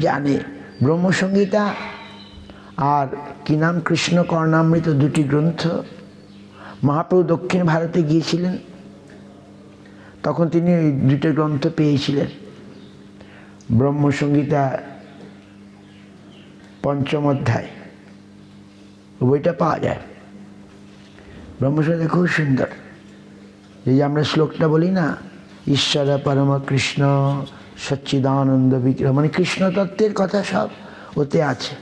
জানে ব্রহ্মসংহিতা আর কি নাম কৃষ্ণ কর্ণামৃত দুটি গ্রন্থ মহাপ্রভু দক্ষিণ ভারতে গিয়েছিলেন, তখন তিনি ওই দুটো গ্রন্থ পেয়েছিলেন। ব্রহ্মসংহিতা পঞ্চম অধ্যায় বইটা পাওয়া যায়। ব্রহ্মসংহিতা খুব সুন্দর। এই যে আমরা শ্লোকটা বলি না, ঈশ্বর পরম কৃষ্ণ সচ্চিদানন্দ বিগ্রহ, মানে কৃষ্ণ তত্ত্বের কথা সব ওতে আছে,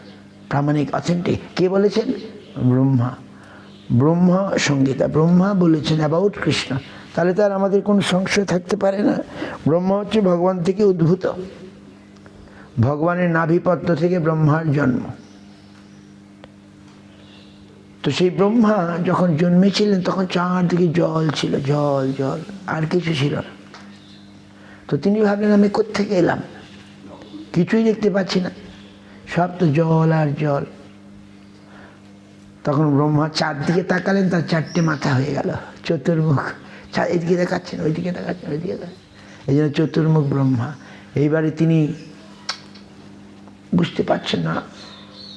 প্রামাণিক অথেন্টিক। কে বলেছেন? ব্রহ্মা। ব্রহ্ম সংহিতা, ব্রহ্মা বলেছেন অ্যাবাউট কৃষ্ণ। তাহলে তো আর আমাদের কোনো সংশয় থাকতে পারে না। ব্রহ্মা হচ্ছে ভগবান থেকে উদ্ভূত, ভগবানের নাভিপদ্ম থেকে ব্রহ্মার জন্ম। তো সেই ব্রহ্মা যখন জন্মেছিলেন তখন চারদিকে জল ছিল, জল জল, আর কিছু ছিল না। তো তিনি ভাবলেন আমি কোত্থেকে এলাম, কিছুই দেখতে পাচ্ছি না, সব তো জল আর জল। তখন ব্রহ্মা চারদিকে তাকালেন, তার চারটে মাথা হয়ে গেল, চতুর্মুখ। এদিকে দেখাচ্ছেন, ওইদিকে দেখাচ্ছেন, ওইদিকে দেখাচ্ছেন, এই জন্য চতুর্মুখ ব্রহ্মা। এইবারে তিনি বুঝতে পারছেন না,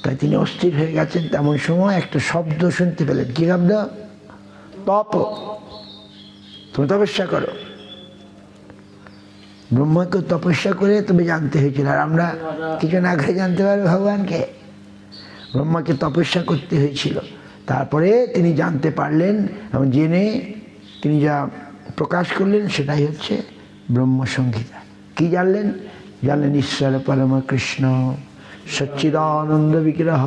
তাই তিনি অস্থির হয়ে গেছেন। তেমন সময় একটা শব্দ শুনতে পেলেন। কি শব্দ? তপ। তুমি তপস্যা করো। ব্রহ্মাকে তপস্যা করে তুমি জানতে হয়েছিল। আর আমরা কিছু না করে জানতে পারবো ভগবানকে? ব্রহ্মাকে তপস্যা করতে হয়েছিল, তারপরে তিনি জানতে পারলেন এবং জেনে তিনি যা প্রকাশ করলেন সেটাই হচ্ছে ব্রহ্মসংহিতা। কি জানলেন? জানলেন ঈশ্বর পরম কৃষ্ণ সচ্চিদানন্দ বিগ্রহ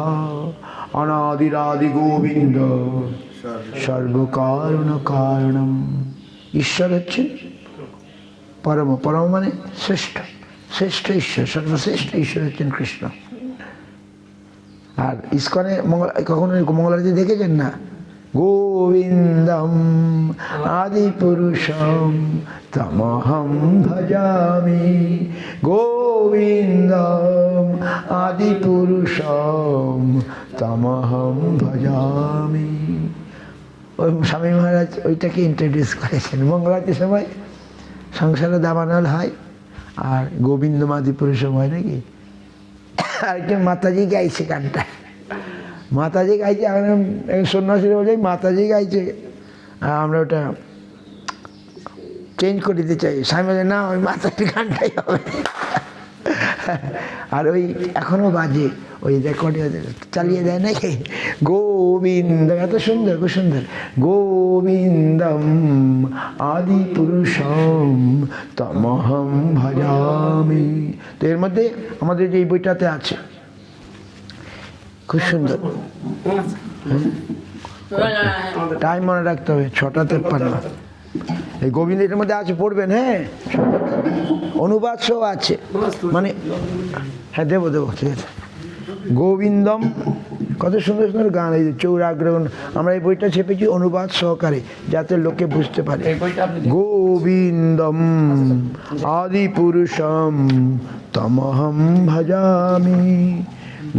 অনাদিরাদি গোবিন্দ সর্বকারণ কারণম। ঈশ্বর হচ্ছেন পরম, পরম মানে শ্রেষ্ঠ, শ্রেষ্ঠ ঈশ্বর, সর্বশ্রেষ্ঠ ঈশ্বর হচ্ছেন কৃষ্ণ। আর ইস্কনে কখনো মঙ্গলারতি দেখেছেন না? গোবিন্দম আদি পুরুষম তমহম ভজামি, গোবিন্দম আদি পুরুষম তমহম ভজামি। ওই স্বামী মহারাজ ওইটাকে ইন্ট্রোডিউস করেছেন। মঙ্গলারতির সময় সংসারে দাবানল হয় আর গোবিন্দম আদি পুরুষম হয় নাকি। আর কি মাতাজি গাইছে গানটা, মাতাজি গাইছে। এখন সন্ন্যাসীরা বলছে মাতাজি গাইছে, আমরা ওটা চেঞ্জ করে দিতে চাই। স্বামী বলে না, ওই মাতাজি গানটাই হবে। আর ওই এখনো বাজে, ওই রেকর্ডে চালিয়ে দেয় নাকি, গোবিন্দ, এত সুন্দর, খুব সুন্দর। গোবিন্দম আদি পুরুষম তমহম ভজামি। তো এর মধ্যে আমাদের যে বইটাতে আছে খুব সুন্দর। টাইম মনে রাখতে হবে, 6:53। এই গোবিন্দ এর মধ্যে আছে, পড়বেন। হ্যাঁ, অনুবাদ সহ আছে, মানে হ্যাঁ দেবো দেবো, ঠিক আছে। গোবিন্দম, কত সুন্দর সুন্দর গান, এই যে চৌরাগ্রহণ। আমরা এই বইটা ছেপেছি অনুবাদ সহকারে, যাতে লোকে বুঝতে পারে। গোবিন্দম আদি পুরুষম তমহম ভজামি,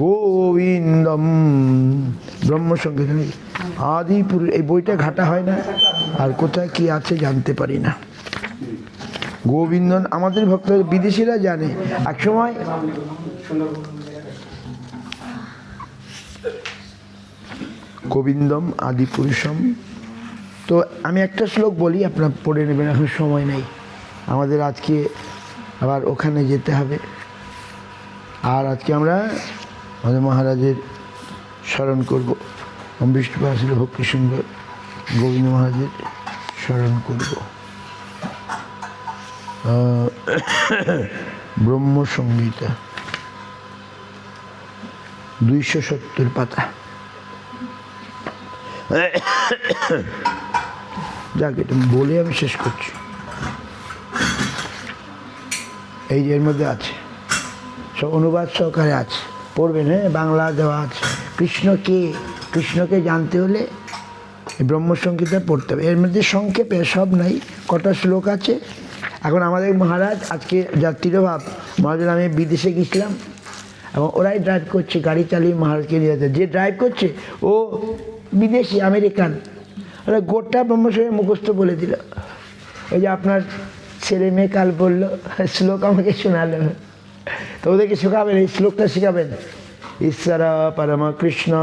গোবিন্দম ব্রহ্মসংহিতা আদি পুরুষ। এই বইটা ঘাটা হয় না, আর কোথায় কি আছে জানতে পারি না। গোবিন্দ আমাদের ভক্ত, বিদেশিরা জানে। এক সময় গোবিন্দম আদি পুরুষম। তো আমি একটা শ্লোক বলি, আপনারা পড়ে নেবেন, এখন সময় নেই আমাদের, আজকে আবার ওখানে যেতে হবে। আর আজকে আমরা আমাদের মহারাজের স্মরণ করব, বিষ্ণুপাশিল ভক্তি সুন্দর গোবিন্দ মহারাজের স্মরণ করব। ব্রহ্মসংহিতা 270 পাতা। যাক, এটা বলে আমি শেষ করছি। এই যে এর মধ্যে আছে, সব অনুবাদ সহকারে আছে, পড়বেন। হ্যাঁ, বাংলা দেওয়া আছে। কৃষ্ণকে, কৃষ্ণকে জানতে হলে ব্রহ্মসংহিতা পড়তে হবে। এর মধ্যে সংক্ষেপে সব নাই, কটা শ্লোক আছে। এখন আমাদের মহারাজ আজকে যাত্রীভাব, মহারাজ আমি বিদেশে গেছিলাম এবং ওরাই ড্রাইভ করছে, গাড়ি চালিয়ে মহারাজকে নিয়ে যাচ্ছে। যে ড্রাইভ করছে ও বিদেশি, আমেরিকান। ওরা গোটা ব্রহ্মসংহিতা মুখস্থ বলে দিল। ওই যে আপনার ছেলে মেয়ে কাল বললো, শ্লোক আমাকে শোনালো। তো ওদেরকে শেখাবেন, এই শ্লোকটা শেখাবেন। ঈশ্বর পরম কৃষ্ণ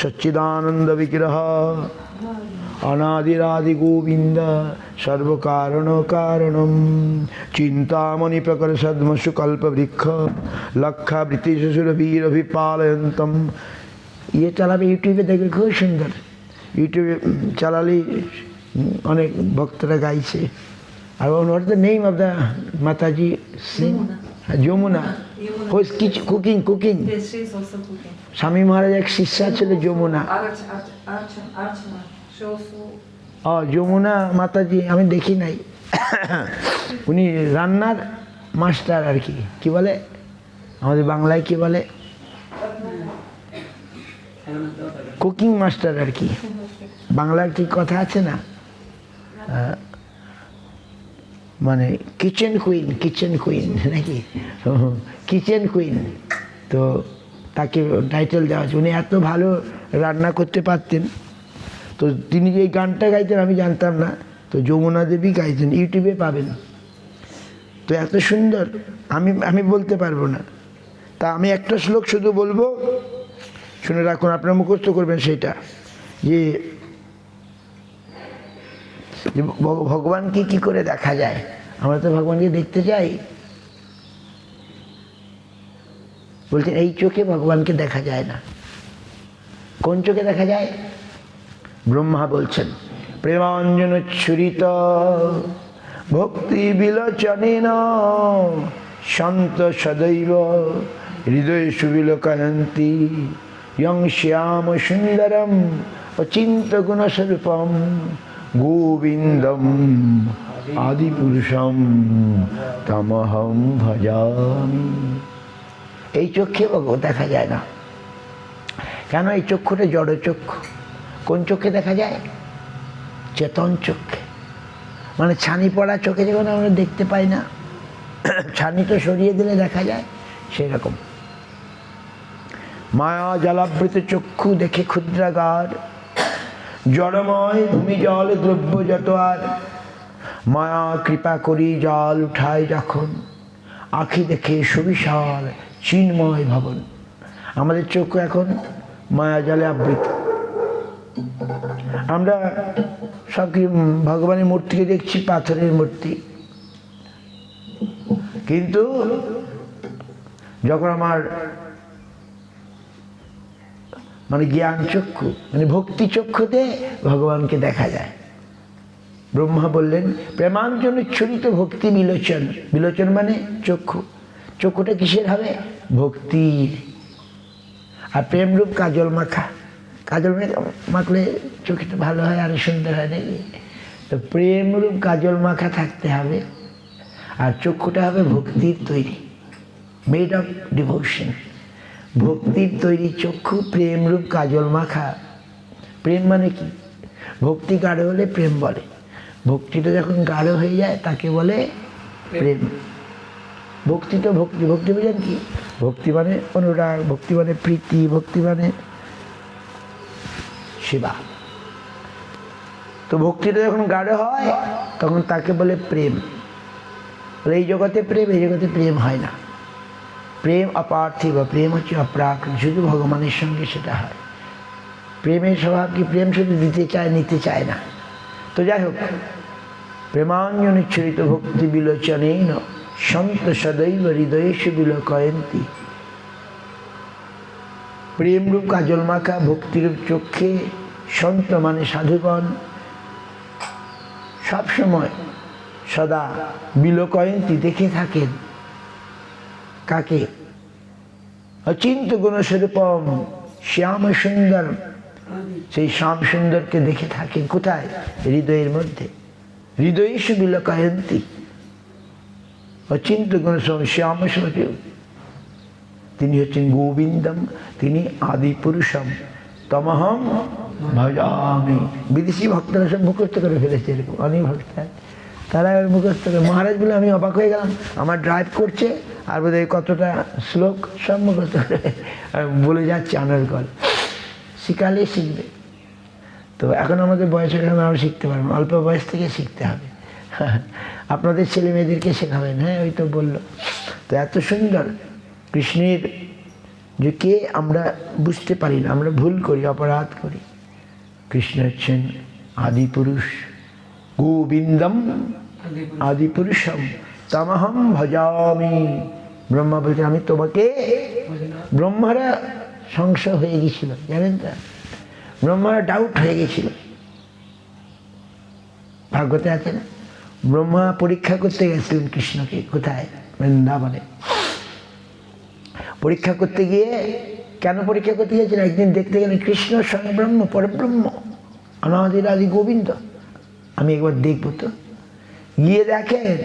সচ্চিদানন্দ বিগ্রহ অনাদিরাদি গোবিন্দ সর্বকারণ কারণম চিন্তামণি প্রকর সদ্মসু কল্পবৃক্ষ লক্ষাবৃত্তি শ্বশুরবীর অভিপালয়ন্তম। ইয়ে চালাবে, ইউটিউবে দেখবে, খুব সুন্দর। ইউটিউবে চালালেই অনেক ভক্তরা গাইছে। আর what the name of the Mataji sing? Yamuna. Who is cooking? Yes, she is also cooking. স্বামী মহারাজ এক শিষ্যা ছিল Jamuna. Archana. She also. Jamuna মাতাজি আমি দেখি নাই। উনি রান্নার মাস্টার আর কি, কি বলে আমাদের বাংলায় কি বলে, কুকিং মাস্টার আর কি। বাংলার ঠিক কথা আছে না, মানে কিচেন কুইন নাকি, কিচেন কুইন। তো তাকে টাইটেল দেওয়া আছে। উনি এত ভালো রান্না করতে পারতেন। তো তিনি যে এই গানটা গাইতেন আমি জানতাম না, তো যমুনা দেবী গাইতেন, ইউটিউবে পাবেন। তো এত সুন্দর, আমি বলতে পারবো না। তা আমি একটা শ্লোক শুধু বলবো, শুনে রাখুন, আপনারা মুখস্থ করবেন সেটা, যে ভগবানকে কি করে দেখা যায়। আমরা তো ভগবানকে দেখতে চাই, বলছেন এই চোখে ভগবানকে দেখা যায় না। কোন চোখে দেখা যায়? ব্রহ্মা বলছেন প্রেমাঞ্জন ছুরিত ভক্তি বিলোচনেন শান্ত সদৈব হৃদয় সুবিলোকয়ন্তি ইয়ং শ্যাম সুন্দরম অচিন্ত গুণস্বরূপম গোবিন্দম আদিপুরুষম তমহম ভজামি। এই চক্ষে দেখা যায় না। কেন? এই চক্ষুটা জড় চক্ষু। কোন চোখে দেখা যায়? চেতন চক্ষে। মানে ছানি পড়া চোখে যখন আমরা দেখতে পাই না, ছানি তো সরিয়ে দিলে দেখা যায়, সেরকম। মায়া জলাবৃত চক্ষু দেখে ক্ষুদ্রাগার, জড়ময় ভূমি জল দ্রব্য যত আর, মায়া কৃপা করি জল উঠায় যখন, আখি দেখে সুবিশাল চিন্ময় ভবন। আমাদের চক্ষু এখন মায়া জলে আবৃত। আমরা সব কি ভগবানের মূর্তিকে দেখছি, পাথরের মূর্তি। কিন্তু যখন আমার মানে জ্ঞান চক্ষু, মানে ভক্তি চক্ষুতে ভগবানকে দেখা যায়। ব্রহ্মা বললেন প্রেমাঞ্জন ছুরিত ভক্তি বিলোচন। বিলোচন মানে চক্ষু। চক্ষুটা কিসের হবে? ভক্তির। আর প্রেমরূপ কাজল মাখা। কাজল মাখলে চোখটা ভালো হয়, আরো সুন্দর হয় নাকি? তো প্রেমরূপ কাজল মাখা থাকতে হবে। আর চক্ষুটা হবে ভক্তির তৈরি, মেড অফ ডিভোশন। ভক্তির তৈরি চক্ষু, প্রেমরূপ কাজল মাখা। প্রেম মানে কি? ভক্তি গাঢ় হলে প্রেম বলে। ভক্তিটা যখন গাঢ় হয়ে যায় তাকে বলে প্রেম। ভক্তি তো ভক্তি, ভক্তি বোঝেন কি? ভক্তি মানে অনুরাগ, ভক্তি মানে প্রীতি, ভক্তি মানে সেবা। তো ভক্তিটা যখন গাঢ় হয় তখন তাকে বলে প্রেম। এই জগতে প্রেম, এই জগতে প্রেম হয় না। প্রেম অপার্থিব, প্রেম হচ্ছে অপ্রাকৃত, শুধু ভগবানের সঙ্গে সেটা হয়। প্রেমের স্বভাব কি? প্রেম শুধু দিতে চায়, নিতে চায় না। তো যাই হোক, প্রেমাঞ্জন ছুরিত ভক্তি বিলোচনেন সন্ত সদৈব হৃদয়েষু বিলোকয়ন্তি। প্রেমরূপ কাজল মাখা ভক্তিরূপ চক্ষে সন্ত মানে সাধুগণ সবসময় সদা বিলোকয়ন্তি দেখে থাকেন। কাকে? অচিন্ত গুণস্বরূপম শ্যাম সুন্দর। সেই শ্যাম সুন্দরকে দেখে থাকেন কোথায়? হৃদয়ের মধ্যে। হৃদয়েষু বিলোকয়ন্তি অচিন্ত গুণস্বরূপ শ্যাম সুন্দর। তিনি হচ্ছেন গোবিন্দম, তিনি আদি পুরুষম তমহম ভজামি। বিদেশি ভক্তরা সব মুখস্থ করে ফেলেছে, এরকম অনেক ভক্ত তারা মুখস্থ করে। মহারাজ বলে আমি অবাক হয়ে গেলাম, আমার ড্রাইভ করছে আর বোধহয় কতটা শ্লোক সব মুখস্থ করে বলে যাচ্ছে অনর্গল। শিখালে শিখবে। তো এখন আমাদের বয়স এখন আমরা শিখতে পারবো, অল্প বয়স থেকে শিখতে হবে। আপনাদের ছেলে মেয়েদেরকে শেখাবেন। হ্যাঁ, ওই তো বললো। তো এত সুন্দর কৃষ্ণের যে কে আমরা বুঝতে পারি না, আমরা ভুল করি, অপরাধ করি। কৃষ্ণ হচ্ছেন আদিপুরুষ, গোবিন্দম আদিপুরুষম তমহম ভজামি। ব্রহ্মা বলছেন আমি তোমাকে, ব্রহ্মারা সংশয় হয়ে গেছিল, জানেন তো, ব্রহ্মারা ডাউট হয়ে গেছিল। ভাগবতে আছে না, ব্রহ্মা পরীক্ষা করতে গেছিলেন কৃষ্ণকে, কোথায়? বৃন্দাবনে। পরীক্ষা করতে গিয়ে, কেন পরীক্ষা করতে গিয়েছিলেন? একদিন দেখতে গেলেন কৃষ্ণ স্বয়ং ব্রহ্ম, পরব্রহ্ম, অনাদি আদি গোবিন্দ, আমি একবার দেখব তো। গিয়ে দেখেন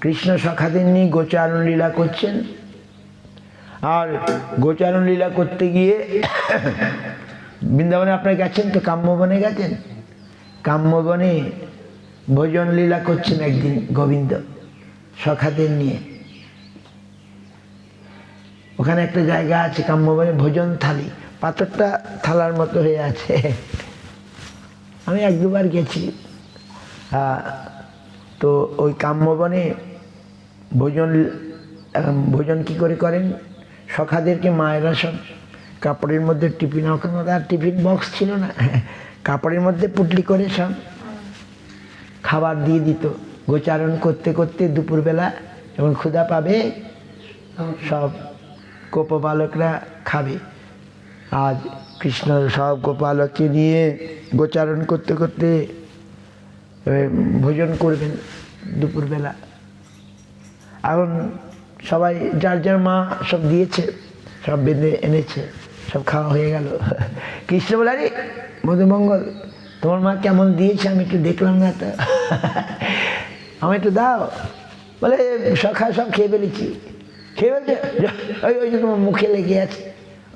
কৃষ্ণ সখাদের নিয়ে গোচারণ লীলা করছেন। আর গোচারণ লীলা করতে গিয়ে বৃন্দাবনে আপনারা গেছেন তো, কাম্যবনে গেছেন? কাম্যবনে ভোজন লীলা করছেন একদিন গোবিন্দ সখাদের নিয়ে। ওখানে একটা জায়গা আছে কাম্যবনে, ভোজন থালি, পাথরটা থালার মতো হয়ে আছে। আমি এক দুবার গেছি। তো ওই কাম্যবনে ভোজন কি করে করেন? সখাদেরকে মায়েরা সব কাপড়ের মধ্যে টিফিন, ওখানে আর টিফিন বক্স ছিল না, কাপড়ের মধ্যে পুটলি করে সব খাবার দিয়ে দিত। গোচারণ করতে করতে দুপুরবেলা যখন ক্ষুধা পাবে, সব গোপবালকরা খাবে। আজ কৃষ্ণ সব গোপালককে নিয়ে গোচারণ করতে করতে ভোজন করবেন দুপুরবেলা। এখন সবাই যার যার মা সব দিয়েছে, সব বেঁধে এনেছে, সব খাওয়া হয়ে গেল। কৃষ্ণ বলে আরে মধুমঙ্গল, তোমার মা কেমন দিয়েছে আমি একটু দেখলাম না তো, আমি একটু দাও। বলে সখা সব খেয়ে ফেলেছি। খেয়ে ফেলছে? ওই যে তোমার মুখে লেগে আছে,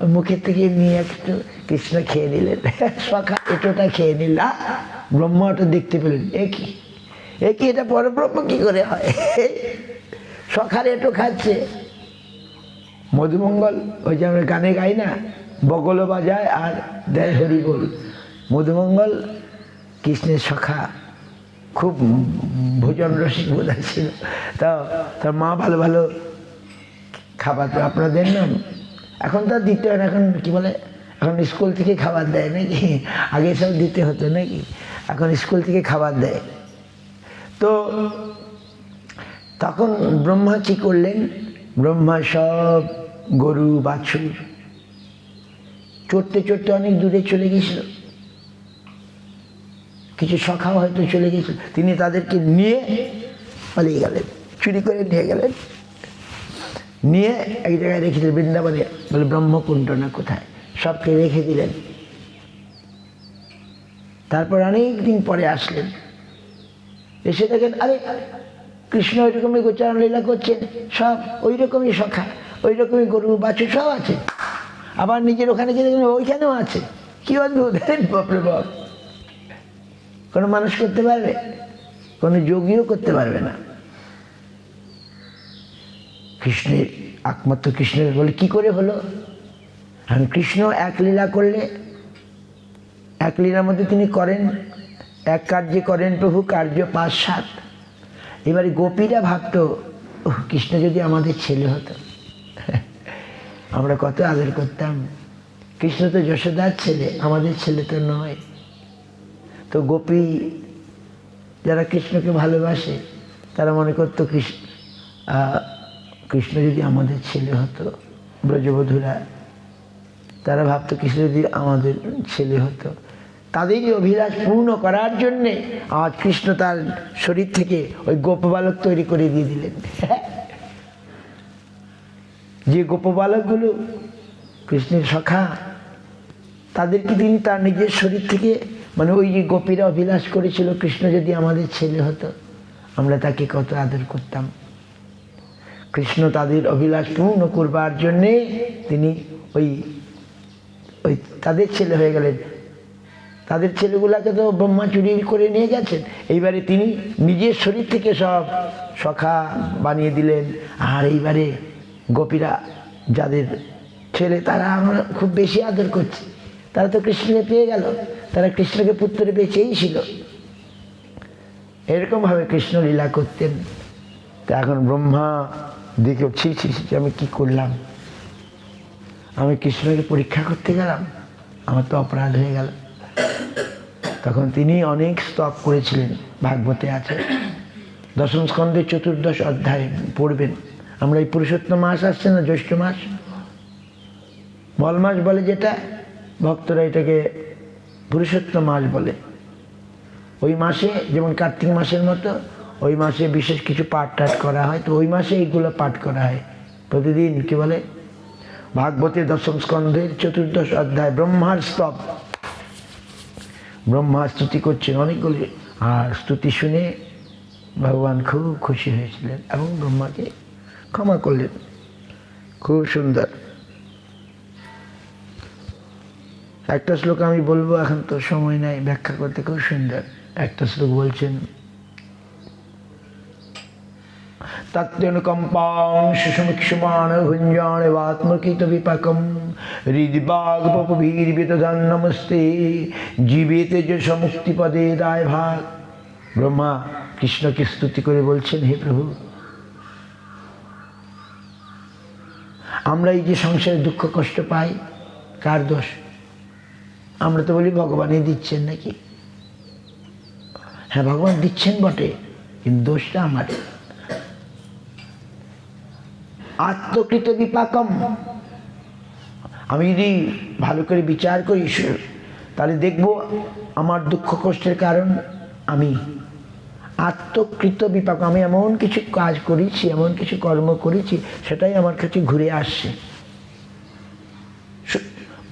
ওই মুখের থেকে নিয়ে একটু কৃষ্ণ খেয়ে নিলেন। সখা এটোটা খেয়ে নিল। ব্রহ্মা ওটা দেখতে পেলেন, একই এটা পরব্রহ্ম কি করে হয়? সখার এটো খাচ্ছে। মধুমঙ্গল, ওই যে আমরা গানে গাই না, বগলও বাজায় আর দেয় হরি বল। মধুমঙ্গল কৃষ্ণের সখা, খুব ভোজন রসিক বোধ ছিল। তা তার মা ভালো ভালো খাবার তো আপনারা দেন না, এখন তো দিতে হয় না, এখন কি বলে, এখন স্কুল থেকে খাবার দেয় নাকি? আগে সব দিতে হতো নাকি, এখন স্কুল থেকে খাবার দেয়। তো তখন ব্রহ্মা কি করলেন? ব্রহ্মা সব গরু বাছুর চড়তে চড়তে অনেক দূরে চলে গেছিল। কিছু সখাও হয়তো চলে গেছিল, তিনি তাদেরকে নিয়ে পালিয়ে গেলেন, চুরি করে নিয়ে গেলেন, নিয়ে এক জায়গায় রেখে দিলেন বৃন্দাবনে, বলে ব্রহ্মকুণ্ড না কোথায়, সবকে রেখে দিলেন। তারপর অনেক দিন পরে আসলেন, এসে দেখেন আরে কৃষ্ণ ওই রকমই গোচারণ লীলা করছেন, সব ওই রকমই সখা, ওই রকমই গরু বাছুর সব আছে। আবার নিজের ওখানে গিয়ে দেখেন ওইখানেও আছে। কি অদ্ভুত! বাপরে বাপ! কোনো মানুষ করতে পারবে? কোনো যোগীও করতে পারবে না। কৃষ্ণের একমাত্র কৃষ্ণের বলে কি করে হলো? আর কৃষ্ণ এক লীলা করলে, এক লীলার মধ্যে তিনি করেন, এক কার্যে করেন প্রভু কার্য ৫-৭। এবারে গোপীরা ভাবত কৃষ্ণ যদি আমাদের ছেলে হতো, আমরা কত আদর করতাম। কৃষ্ণ তো যশোদার ছেলে, আমাদের ছেলে তো নয়। তো গোপী যারা কৃষ্ণকে ভালোবাসে তারা মনে করতো কৃষ্ণ যদি আমাদের ছেলে হতো, ব্রজবধূরা তারা ভাবতো কৃষ্ণ যদি আমাদের ছেলে হতো। তাদেরই অভিলাষ পূর্ণ করার জন্যে আজ কৃষ্ণ তার শরীর থেকে ওই গোপবালক তৈরি করে দিয়ে দিলেন। যে গোপবালকগুলো কৃষ্ণের সখা, তাদেরকে তিনি তার নিজের শরীর থেকে, মানে ওই যে গোপীরা অভিলাষ করেছিল কৃষ্ণ যদি আমাদের ছেলে হতো, আমরা তাকে কত আদর করতাম। কৃষ্ণ তাদের অভিলাষ পূর্ণ করবার জন্যে তিনি ওই তাদের ছেলে হয়ে গেলেন। তাদের ছেলেগুলাকে তো ব্রহ্মা চুরি করে নিয়ে গেছেন, এইবারে তিনি নিজের শরীর থেকে সব সখা বানিয়ে দিলেন। আর এইবারে গোপীরা যাদের ছেলে, তারা আমরা খুব বেশি আদর করছি, তারা তো কৃষ্ণকে পেয়ে গেল, তারা কৃষ্ণকে পুত্র পেয়ে চেয়েছিল। এরকমভাবে কৃষ্ণ লীলা করতেন। তা এখন ব্রহ্মা দেখে ছি ছি ছি, আমি কি করলাম, আমি কৃষ্ণকে পরীক্ষা করতে গেলাম, আমার তো অপরাধ হয়ে গেল। তখন তিনি অনেক স্তব করেছিলেন, ভাগবতে আছে, দশম স্কন্ধের 14 অধ্যায় পড়বেন। আমরা এই পুরুষোত্তম মাস আসছে না, জ্যৈষ্ঠ মাস, মল মাস বলে যেটা, ভক্তরা এটাকে পুরুষোত্তম মাস বলে। ওই মাসে যেমন কার্তিক মাসের মতো ওই মাসে বিশেষ কিছু পাঠ টাঠ করা হয়, তো ওই মাসে এইগুলো পাঠ করা হয় প্রতিদিন। কি বলে ভাগবতের দশম স্কন্ধের 14 অধ্যায়, ব্রহ্মার স্তব। ব্রহ্মা স্তুতি করছেন অনেকগুলি, আর স্তুতি শুনে ভগবান খুব খুশি হয়েছিলেন এবং ব্রহ্মাকে ক্ষমা করলেন। খুব সুন্দর একটা শ্লোক আমি বলবো, এখন তো সময় নাই ব্যাখ্যা করতে। খুব সুন্দর একটা শ্লোক বলছেন, তত্যনুকম্পাংশ সমীক্ষমান ভুঞ্জান বাত্মকৃত বিপাকম হৃদিবাগ পপভীর্বিতদান নমস্তে জীবেতে যে সমুক্তিপদে দায় ভাগ। ব্রহ্মা কৃষ্ণকে স্তুতি করে বলছেন, হে প্রভু, আমরা এই যে সংসারে দুঃখ কষ্ট পাই, কার দোষ? আমরা তো বলি ভগবানই দিচ্ছেন নাকি। হ্যাঁ, ভগবান দিচ্ছেন বটে, কিন্তু দোষটা আমার। আত্মকৃত বিপাকম, আমি যদি ভালো করে বিচার করি তাহলে দেখব আমার দুঃখ কষ্টের কারণ আমি। আত্মকৃত বিপাক, আমি এমন কিছু কাজ করেছি, এমন কিছু কর্ম করেছি, সেটাই আমার কাছে ঘুরে আসছে।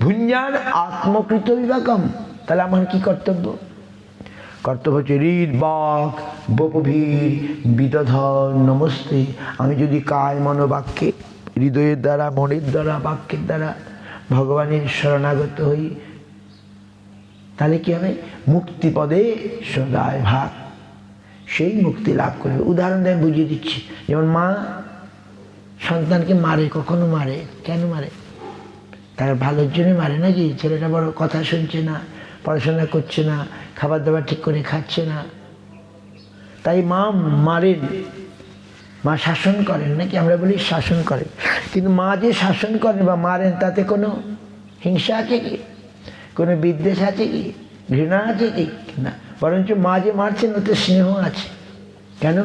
ভুঞ্জান আত্মকৃত বিপাকম, তাহলে আমার কি কর্তব্য? কর্তব্য হচ্ছে হৃদ বাক বপভীর বিদধন নমস্তে। আমি যদি কায় মনোবাক্যে, হৃদয়ের দ্বারা, মনের দ্বারা, বাক্যের দ্বারা ভগবানের শরণাগত হই, তাহলে কি হবে? মুক্তিপদে সদায় ভাগ, সেই মুক্তি লাভ করবে। উদাহরণ দিয়ে বুঝিয়ে দিচ্ছি। যেমন মা সন্তানকে মারে, কখনো মারে, কেন মারে? তার ভালোর জন্য মারে নাকি? ছেলেটা বড় কথা শুনছে না, পড়াশোনা করছে না, খাবার দাবার ঠিক করে খাচ্ছে না, তাই মা মারেন, মা শাসন করেন নাকি? আমরা বলি শাসন করেন, কিন্তু মা যে শাসন করেন বা মারেন তাতে কোনো হিংসা আছে কি? কোনো বিদ্বেষ আছে কি? ঘৃণা আছে কি? না, বরঞ্চ মা যে মারছেন ওতে স্নেহ আছে। কেন?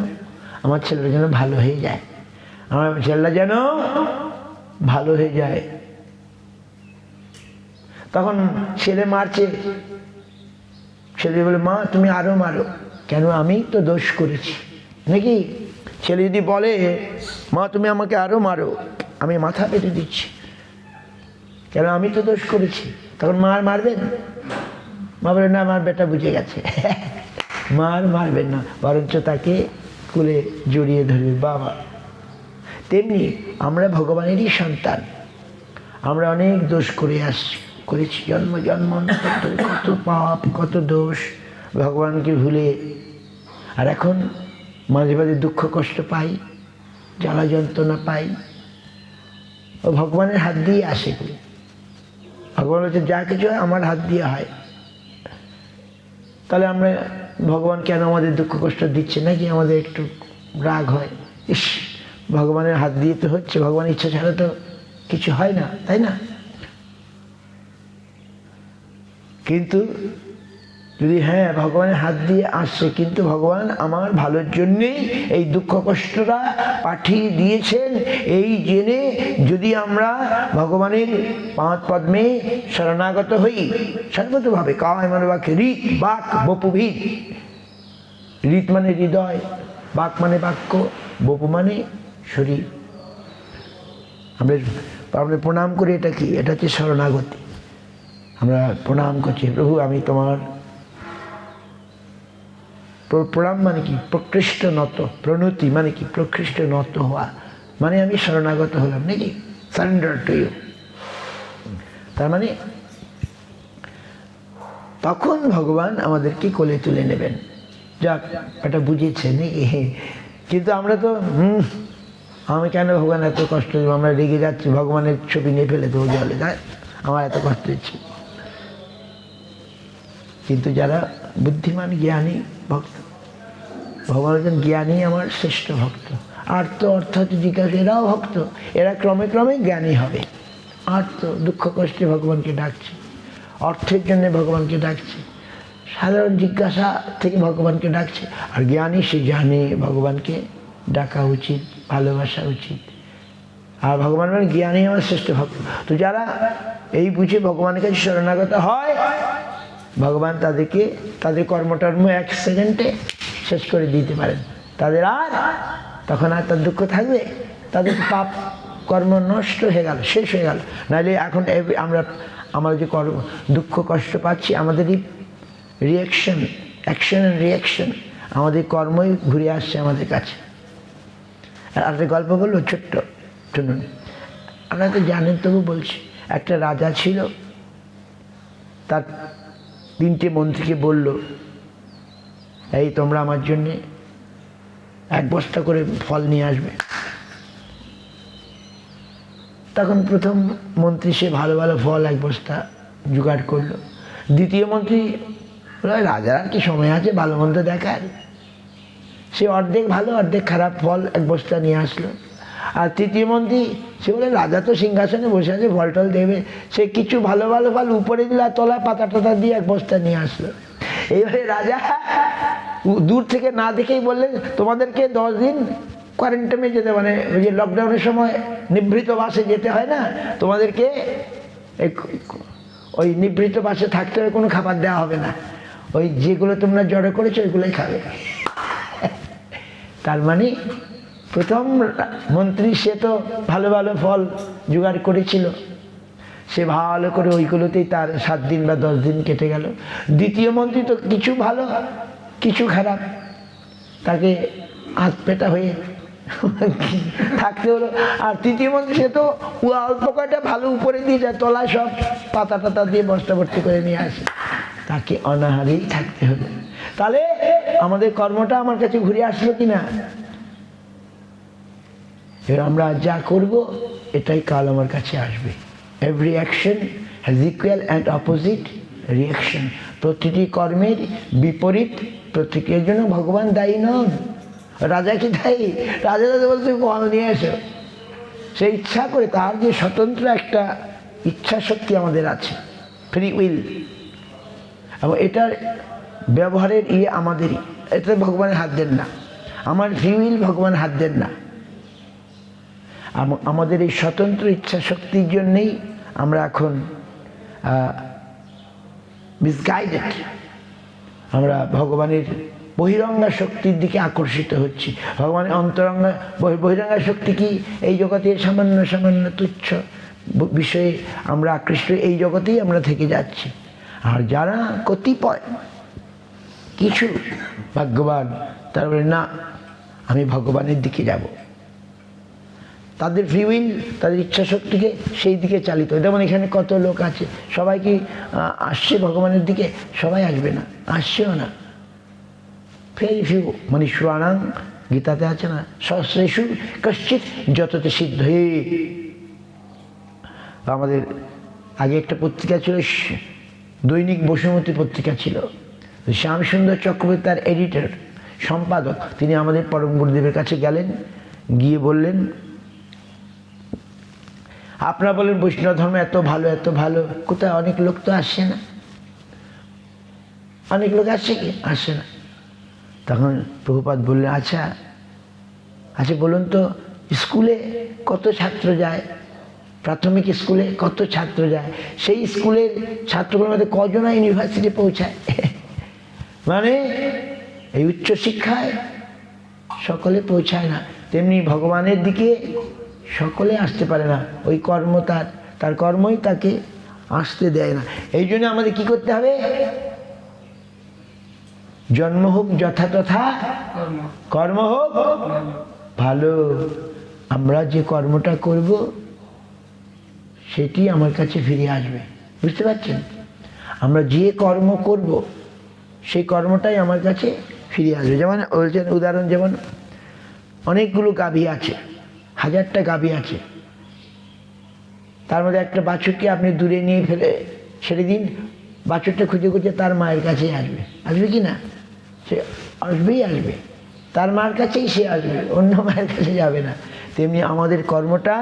আমার ছেলেটা যেন ভালো হয়ে যায়, আমার ছেলেটা যেন ভালো হয়ে যায়। তখন ছেলে মারছে, ছেলে বলে, মা তুমি আরো মারো। কেন? আমি তো দোষ করেছি নাকি? ছেলে যদি বলে, মা তুমি আমাকে আরো মারো, আমি মাথা পেতে দিচ্ছি, কেন? আমি তো দোষ করেছি। তখন মা আর মারবেন? মা বলে, না, আমার বেটা বুঝে গেছে। মা আর মারবেন না, বরঞ্চ তাকে কুলে জড়িয়ে ধরবে, বাবা। তেমনি আমরা ভগবানেরই সন্তান, আমরা অনেক দোষ করেছি জন্ম জন্মান্তর, কত পাপ, কত দোষ, ভগবানকে ভুলে। আর এখন মাঝে মাঝে দুঃখ কষ্ট পাই, জ্বালা যন্ত্রণা পাই, ও ভগবানের হাত দিয়ে আসে। ভগবান বলছে, যা কিছু হয় আমার হাত দিয়ে হয়। তাহলে আমরা ভগবান কেন আমাদের দুঃখ কষ্ট দিচ্ছে নাকি? আমাদের একটু রাগ হয়, ইস ভগবানের হাত দিয়ে তো হচ্ছে, ভগবানের ইচ্ছা ছাড়া তো কিছু হয় না, তাই না? কিন্তু যদি হ্যাঁ ভগবানের হাত দিয়ে আসছে, কিন্তু ভগবান আমার ভালোর জন্যেই এই দুঃখ কষ্টটা পাঠিয়ে দিয়েছেন, এই জেনে যদি আমরা ভগবানের পাঁচ পদ্মে শরণাগত হই সর্বতভাবে, কায় মনোবাক্যে, ঋত বাক বপুভীর। ঋত মানে হৃদয়, বাক মানে বাক্য, বপু মানে শরীর। আমরা প্রণাম করি, এটা কি? এটা হচ্ছে শরণাগতি। আমরা প্রণাম করছি, প্রভু আমি তোমার। প্রণাম মানে কি? প্রকৃষ্ট নত। প্রণতি মানে কি? প্রকৃষ্ট নত হওয়া, মানে আমি শরণাগত হলাম নাকি? Surrender to you. তার মানে তখন ভগবান আমাদেরকে কোলে তুলে নেবেন। যাক, এটা বুঝেছে নাকি? কিন্তু আমরা তো আমি কেন ভগবান এত কষ্ট দেবো, আমরা রেগে যাচ্ছি, ভগবানের ছবি নিয়ে ফেলে দেবো জলে, তাই আমার এত কষ্ট হচ্ছে। কিন্তু যারা বুদ্ধিমান জ্ঞানী ভক্ত, ভগবান বলছেন জ্ঞানী আমার শ্রেষ্ঠ ভক্ত। আর্ত অর্থাৎ জিজ্ঞাসা, এরাও ভক্ত, এরা ক্রমে ক্রমে জ্ঞানী হবে। আর্ত দুঃখ কষ্টে ভগবানকে ডাকছে, অর্থের জন্য ভগবানকে ডাকছে, সাধারণ জিজ্ঞাসা থেকে ভগবানকে ডাকছে। আর জ্ঞানী সে জানে ভগবানকে ডাকা উচিত, ভালোবাসা উচিত। আর ভগবান মানে জ্ঞানী আমার শ্রেষ্ঠ ভক্ত। তো যারা এই বুঝে ভগবানের কাছে শরণাগত হয়, ভগবান তাদেরকে তাদের কর্মটর্ম 1 সেকেন্ডে শেষ করে দিতে পারেন। তাদের আর তখন আর তার দুঃখ থাকবে, তাদের পাপ কর্ম নষ্ট হয়ে গেল, শেষ হয়ে গেল। নাহলে এখন আমরা যে কর্ম দুঃখ কষ্ট পাচ্ছি, আমাদেরই রিয়াকশন, অ্যাকশন অ্যান্ড রিয়াকশন, আমাদের কর্মই ঘুরে আসছে আমাদের কাছে। আর একটা গল্প বললো ছোট্ট, শুনুন। আপনারা তো জানেন, তবু বলছি। একটা রাজা ছিল, তার 3টে মন্ত্রীকে বলল, এই তোমরা আমার জন্যে 1 বস্তা করে ফল নিয়ে আসবে। তখন প্রথম মন্ত্রী সে ভালো ভালো ফল 1 বস্তা জোগাড় করলো। দ্বিতীয় মন্ত্রী বলল, রাজার আর কি সময় আছে ভালো মন্দ দেখার, সে অর্ধেক ভালো অর্ধেক খারাপ ফল 1 বস্তা নিয়ে আসলো। আর তৃতীয় মন্ত্রী সে বলে, রাজা তো সিংহাসনে বসে আছে, ফল টল দেবে, সে কিছু ভালো ভালো ফল উপরে দিল, আর তলায় পাতা টাতা দিয়ে 1 বস্তা নিয়ে আসলো। এইবারে রাজা দূর থেকে না দেখেই বললেন, তোমাদেরকে 10 দিন কোয়ারেন্টাইনে যেতে, মানে ওই যে লকডাউনের সময় নিভৃত বাসে যেতে হয় না, তোমাদেরকে ওই নিভৃত বাসে থাকতে হবে, কোনো খাবার দেওয়া হবে না, ওই যেগুলো তোমরা জড়ো করেছো ওইগুলোই খাবে। তার মানে প্রথম মন্ত্রী সে তো ভালো ভালো ফল জোগাড় করেছিল, সে ভালো করে ওইগুলোতেই তার 7 দিন বা 10 দিন কেটে গেল। দ্বিতীয় মন্ত্রী তো কিছু ভালো কিছু খারাপ, তাকে হাত পেটা হয়ে থাকতে হলো। আর তৃতীয় মন্ত্রী সে তো অল্প কয়টা ভালো উপরে দিয়ে যায়, তলায় সব পাতা টাতা দিয়ে বস্তা ভর্তি করে নিয়ে আসে, তাকে অনাহারেই থাকতে হলো। তাহলে আমাদের কর্মটা আমার কাছে ঘুরে আসলো কিনা? এবার আমরা যা করব এটাই কাল আমার কাছে আসবে। Every action has equal and opposite reaction. প্রতিটি কর্মের বিপরীত প্রতিক্রিয়ার জন্য ভগবান দায়ী নন। রাজা কি দায়ী? রাজা দাদা বলতে ফল নিয়ে এসো, সে ইচ্ছা করে, তার যে স্বতন্ত্র একটা ইচ্ছা শক্তি আমাদের আছে, ফ্রি উইল, এবং এটার ব্যবহারের আমাদেরই, এটা ভগবানের হাত দেন না। আমার ফ্রি উইল ভগবান হাত দেন না। আমাদের এই স্বতন্ত্র ইচ্ছা শক্তির জন্যেই আমরা এখন মিসগাইডেড, আমরা ভগবানের বহিরঙ্গা শক্তির দিকে আকর্ষিত হচ্ছি। ভগবানের অন্তরঙ্গা বহিরঙ্গা শক্তি কি? এই জগতে সামান্য সামান্য তুচ্ছ বিষয়ে আমরা আকৃষ্ট, এই জগতেই আমরা থেকে যাচ্ছি। আর যারা কতিপয় কিছু ভাগ্যবান, তারা বলে না আমি ভগবানের দিকে যাব, তাদের ফ্রি উইল, তাদের ইচ্ছা শক্তিকে সেই দিকে চালিত। যেমন এখানে কত লোক আছে, সবাই কি আসছে ভগবানের দিকে? সবাই আসবে না, আসছেও না, ভেরি ফিউ মনীষাণাং, গীতাতে আছে না, সহস্রেষু কশ্চিৎ যততে সিদ্ধ। আমাদের আগে একটা পত্রিকা ছিল, দৈনিক বসুমতী পত্রিকা ছিল, শ্যামসুন্দর চক্রবর্তী তার এডিটর, সম্পাদক, তিনি আমাদের পরম গুরুদেবের কাছে গেলেন, গিয়ে বললেন, আপনারা বলেন বৈষ্ণব ধর্ম এত ভালো এত ভালো, কোথায় অনেক লোক তো আসছে না, অনেক লোক আসছে কি? আসছে না। তখন প্রভুপাদ বললেন, আচ্ছা আচ্ছা বলুন তো, স্কুলে কত ছাত্র যায়, প্রাথমিক স্কুলে কত ছাত্র যায়, সেই স্কুলের ছাত্রগুলোর মধ্যে কজনা ইউনিভার্সিটি পৌঁছায়? মানে এই উচ্চশিক্ষায় সকলে পৌঁছায় না, তেমনি ভগবানের দিকে সকলে আসতে পারে না। ওই কর্ম তার কর্মই তাকে আসতে দেয় না। এই জন্য আমাদের কি করতে হবে? জন্ম হোক যথাতথা কর্ম হোক ভালো। আমরা যে কর্মটা করব সেটি আমার কাছে ফিরে আসবে, বুঝতে পারছেন? আমরা যে কর্ম করব সেই কর্মটাই আমার কাছে ফিরে আসবে। যেমন বলছেন উদাহরণ, যেমন অনেকগুলো গাভী আছে, 1000টা গাভী আছে, তার মধ্যে একটা বাছুরকে আপনি দূরে নিয়ে ছেড়ে দিন, বাছুরটা খুঁজে খুঁজে তার মায়ের কাছেই আসবে, আসবে কি না? সে আসবেই আসবে। তার মার কাছেই সে আসবে, অন্য মায়ের কাছে যাবে না। তেমনি আমাদের কর্মটা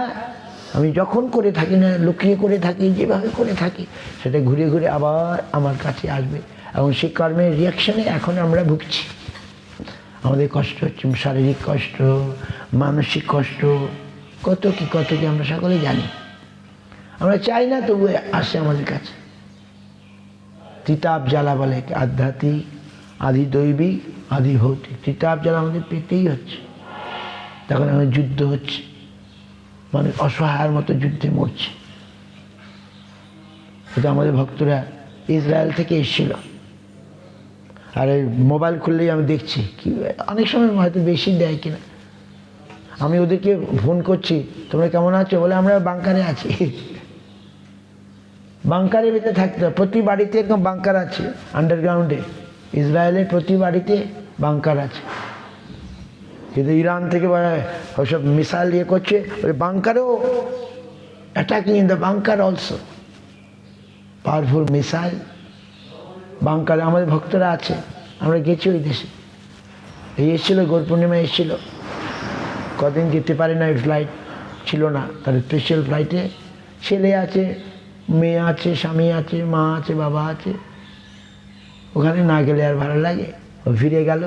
আমি যখন করে থাকি না, লুকিয়ে করে থাকি, যেভাবে করে থাকি, সেটা ঘুরে ঘুরে আবার আমার কাছে আসবে। এবং সেই কর্মের রিয়াকশানে এখন আমরা ভুগছি। আমাদের কষ্ট হচ্ছে, শারীরিক কষ্ট, মানসিক কষ্ট, কত কি আমরা সকলে জানি। আমরা চাই না, তবু আসে আমাদের কাছে। তিতাব জ্বালা বলে, আধ্যাত্মিক, আদি দৈবিক, আদি ভৌতিক। তিতাব জ্বালা আমাদের পেতেই হচ্ছে। তখন আমাদের যুদ্ধ হচ্ছে, মানুষ অসহায়ের মতো যুদ্ধে মরছে। এটা আমাদের ভক্তরা ইসরায়েল থেকে এসেছিল। আর এই মোবাইল খুললেই আমি দেখছি কি, অনেক সময় হয়তো বেশি দেয় কিনা। আমি ওদেরকে ফোন করছি, তোমরা কেমন আছো? বলে আমরা বাংকারে আছি। বাংকারের ভিতরে থাকতে হবে। প্রতি বাড়িতে এরকম বাংকার আছে, আন্ডারগ্রাউন্ডে। ইসরায়েলের প্রতি বাড়িতে বাংকার আছে। কিন্তু ইরান থেকে ওইসব মিসাইল দিয়ে করছে, ওই বাংকারেও attacking in the bunker also, powerful missile. বাংকারে আমাদের ভক্তরা আছে, আমরা গেছি ওই দেশে। এই এসেছিলো, গৌর পূর্ণিমায় এসেছিলো। কদিন যেতে পারে না, ফ্লাইট ছিল না, তার স্পেশাল ফ্লাইটে ছেলে আছে, মেয়ে আছে, স্বামী আছে, মা আছে, বাবা আছে। ওখানে না গেলে আর ভালো লাগে। ও ফিরে গেল।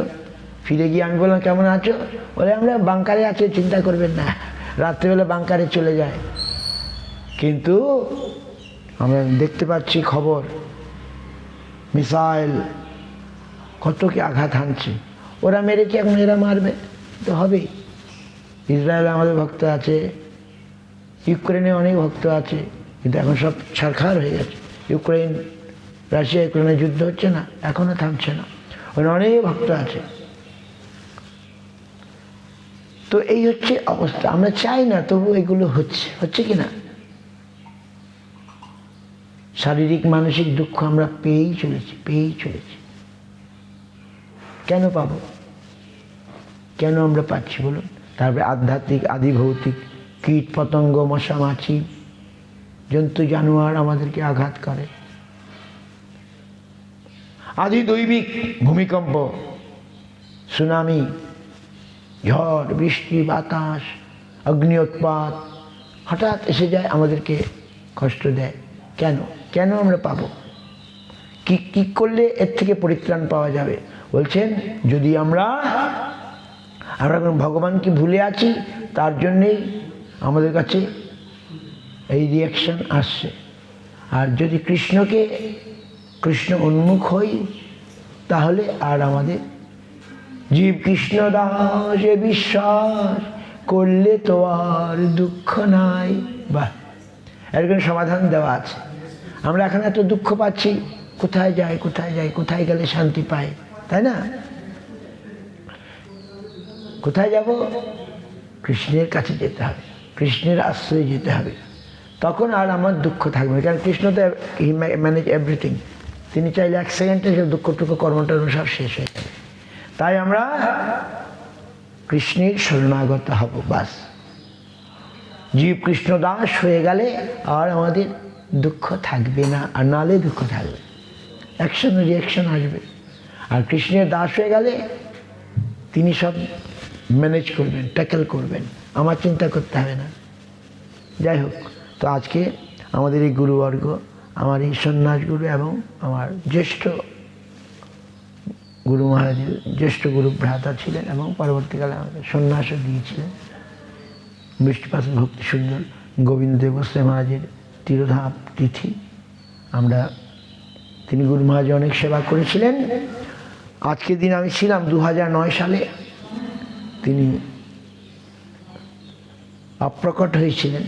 ফিরে গিয়ে আমি বললাম, কেমন আছো? বলে, আমরা বাংকারে আছি, চিন্তা করবেন না। রাত্রেবেলা বাংকারে চলে যায়। কিন্তু আমরা দেখতে পাচ্ছি খবর, মিসাইল কত কি আঘাত হানছে। ওরা মেরেছে, এখন এরা মারবে তো হবেই। ইসরায়েলে আমাদের ভক্ত আছে, ইউক্রেনে অনেক ভক্ত আছে, কিন্তু এখন সব ছারখার হয়ে গেছে। রাশিয়া ইউক্রেনের যুদ্ধ হচ্ছে না, এখনও থামছে না। ওখানে অনেক ভক্ত আছে। তো এই হচ্ছে অবস্থা। আমরা চাই না, তবু এগুলো হচ্ছে কি না? শারীরিক মানসিক দুঃখ আমরা পেয়েই চলেছি। কেন পাবো? কেন আমরা পাচ্ছি বলুন? তারপরে আধ্যাত্মিক, আদি ভৌতিক, কীট পতঙ্গ, মশা মাছি, জন্তু জানোয়ার আমাদেরকে আঘাত করে। আদি দৈবিক, ভূমিকম্প, সুনামি, ঝড়, বৃষ্টি, বাতাস, অগ্নিউৎপাত হঠাৎ এসে যায়, আমাদেরকে কষ্ট দেয়। কেন আমরা পাবো? কি করলে এর থেকে পরিত্রাণ পাওয়া যাবে? বলছেন, যদি আমরা ভগবানকে ভুলে আছি, তার জন্যেই আমাদের কাছে এই রিয়াকশন আসছে। আর যদি কৃষ্ণ উন্মুখ হই, তাহলে আর আমাদের জীব কৃষ্ণ দাসে বিশ্বাস করলে তো আর দুঃখ নাই। বাহ, এরকম সমাধান দেওয়া আছে। আমরা এখন এত দুঃখ পাচ্ছি, কোথায় যাই, কোথায় গেলে শান্তি পাই, তাই না? কোথায় যাব? কৃষ্ণের কাছে যেতে হবে, কৃষ্ণের আশ্রয়ে যেতে হবে। তখন আর আমার দুঃখ থাকবে না। কারণ কৃষ্ণ তো ম্যানেজ এভরিথিং। তিনি চাইলে 1 সেকেন্ডে দুঃখটুকু কর্মটা সব শেষ হয়ে যাবে। তাই আমরা কৃষ্ণের শরণাগত হব, বাস। জীব কৃষ্ণ দাস হয়ে গেলে আর আমাদের দুঃখ থাকবে না, আর নালে দুঃখ থাকবে, অ্যাকশন রিয়াকশন আসবে। আর কৃষ্ণের দাস হয়ে গেলে তিনি সব ম্যানেজ করবেন, ট্যাকেল করবেন, আমার চিন্তা করতে হবে না। যাই হোক, তো আজকে আমাদের এই গুরুবর্গ, আমার এই সন্ন্যাস গুরু এবং আমার জ্যেষ্ঠ গুরু মহারাজের জ্যেষ্ঠ গুরু ভ্রাতা ছিলেন এবং পরবর্তীকালে আমাদের সন্ন্যাসও দিয়েছিলেন। বৃষ্টিপাত ভক্তি সুন্দর গোবিন্দ দেব গোস্বামী মহারাজের তিরোধাম তিথি। তিনি গুরু মহারাজ অনেক সেবা করেছিলেন। আজকের দিন আমি ছিলাম 2009 সালে। তিনি অপ্রকট হয়েছিলেন।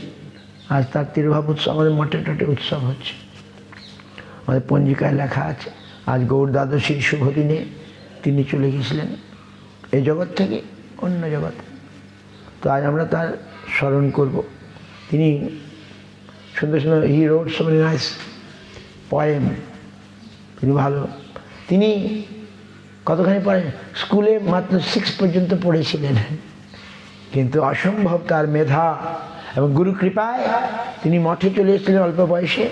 আজ তার তিরোভাব উৎসব, আমাদের মঠে টটে উৎসব হচ্ছে, আমাদের পঞ্জিকায় লেখা আছে। আজ গৌর দ্বাদশীর শুভ দিনে তিনি চলে গিয়েছিলেন এই জগৎ থেকে অন্য জগতে। তো আজ আমরা তার স্মরণ করব। তিনি সুন্দর সুন্দর, he wrote so many nice poem. তিনি ভালো, তিনি কতখানি পড়েন, স্কুলে মাত্র 6 পর্যন্ত পড়েছিলেন, কিন্তু অসম্ভব তার মেধা এবং গুরু কৃপায় তিনি মঠে চলে এসেছিলেন অল্প বয়সে।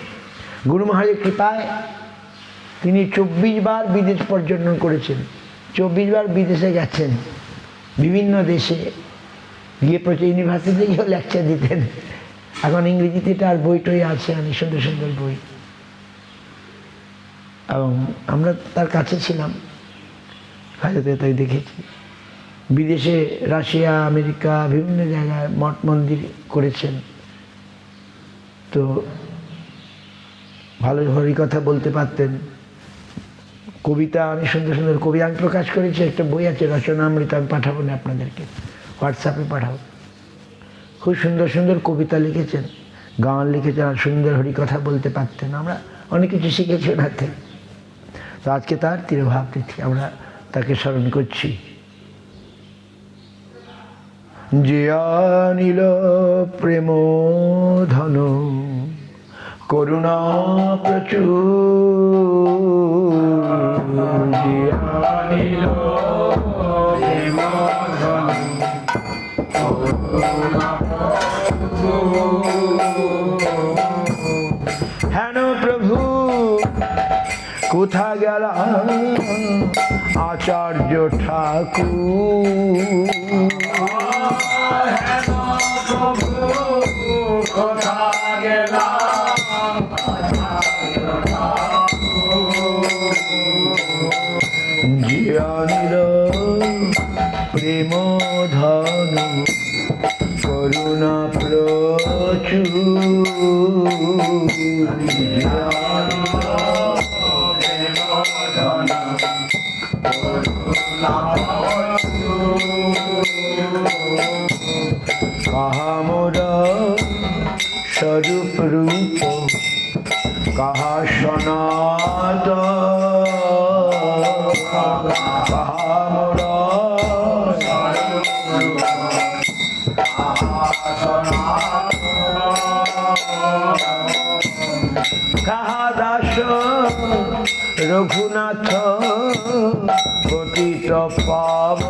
গুরু মহারাজের কৃপায় তিনি 24 বার বিদেশ পর্যটন করেছেন, 24 বার বিদেশে গেছেন। বিভিন্ন দেশে গিয়ে প্রচুর ইউনিভার্সিটিতে গিয়েও লেকচার দিতেন। এখন ইংরেজিতে তার বই টই আছে, অনেক সুন্দর সুন্দর বই। এবং আমরা তার কাছে ছিলাম, কাজেতে তাই দেখেছি। বিদেশে রাশিয়া, আমেরিকা, বিভিন্ন জায়গায় মঠ মন্দির করেছেন। তো ভালো হরিকথা বলতে পারতেন। কবিতা, অনেক সুন্দর সুন্দর কবি আমি প্রকাশ করেছি। একটা বই আছে রচনামৃত, আমি পাঠাবো না আপনাদেরকে, হোয়াটসঅ্যাপে পাঠাবো। খুব সুন্দর সুন্দর কবিতা লিখেছেন, গান লিখেছেন, আর সুন্দর হরিকথা বলতে পারতেন। আমরা অনেক কিছু শিখেছি ওনার থেকে। তো আজকে তার তিরোভাব তিথি, আমরা তাকে স্মরণ করছি। যে আনিল প্রেম ধন করুণা প্রচুর, যে আনিল প্রেম ধন করুণা প্রচুর। হেন প্রভু কোথা গেল আচার্য ঠাকুর, যে আনিল প্রেম ধন করুণা প্রচুর। কাহা মোর স্বরূপ রূপ, কাহা সনাত, কাহা মোর কাহা দাস রঘুনাথ পতিত পাব,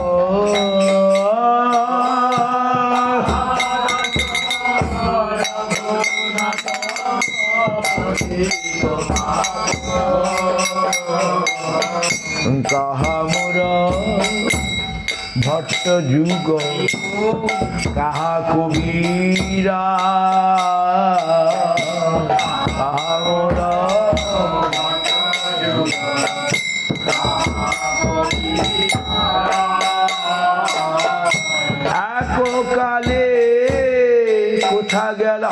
কাহা মোর ভট্ট যুগ, কাহা কবিরা, কাহা মোর এককালে কোথা গেল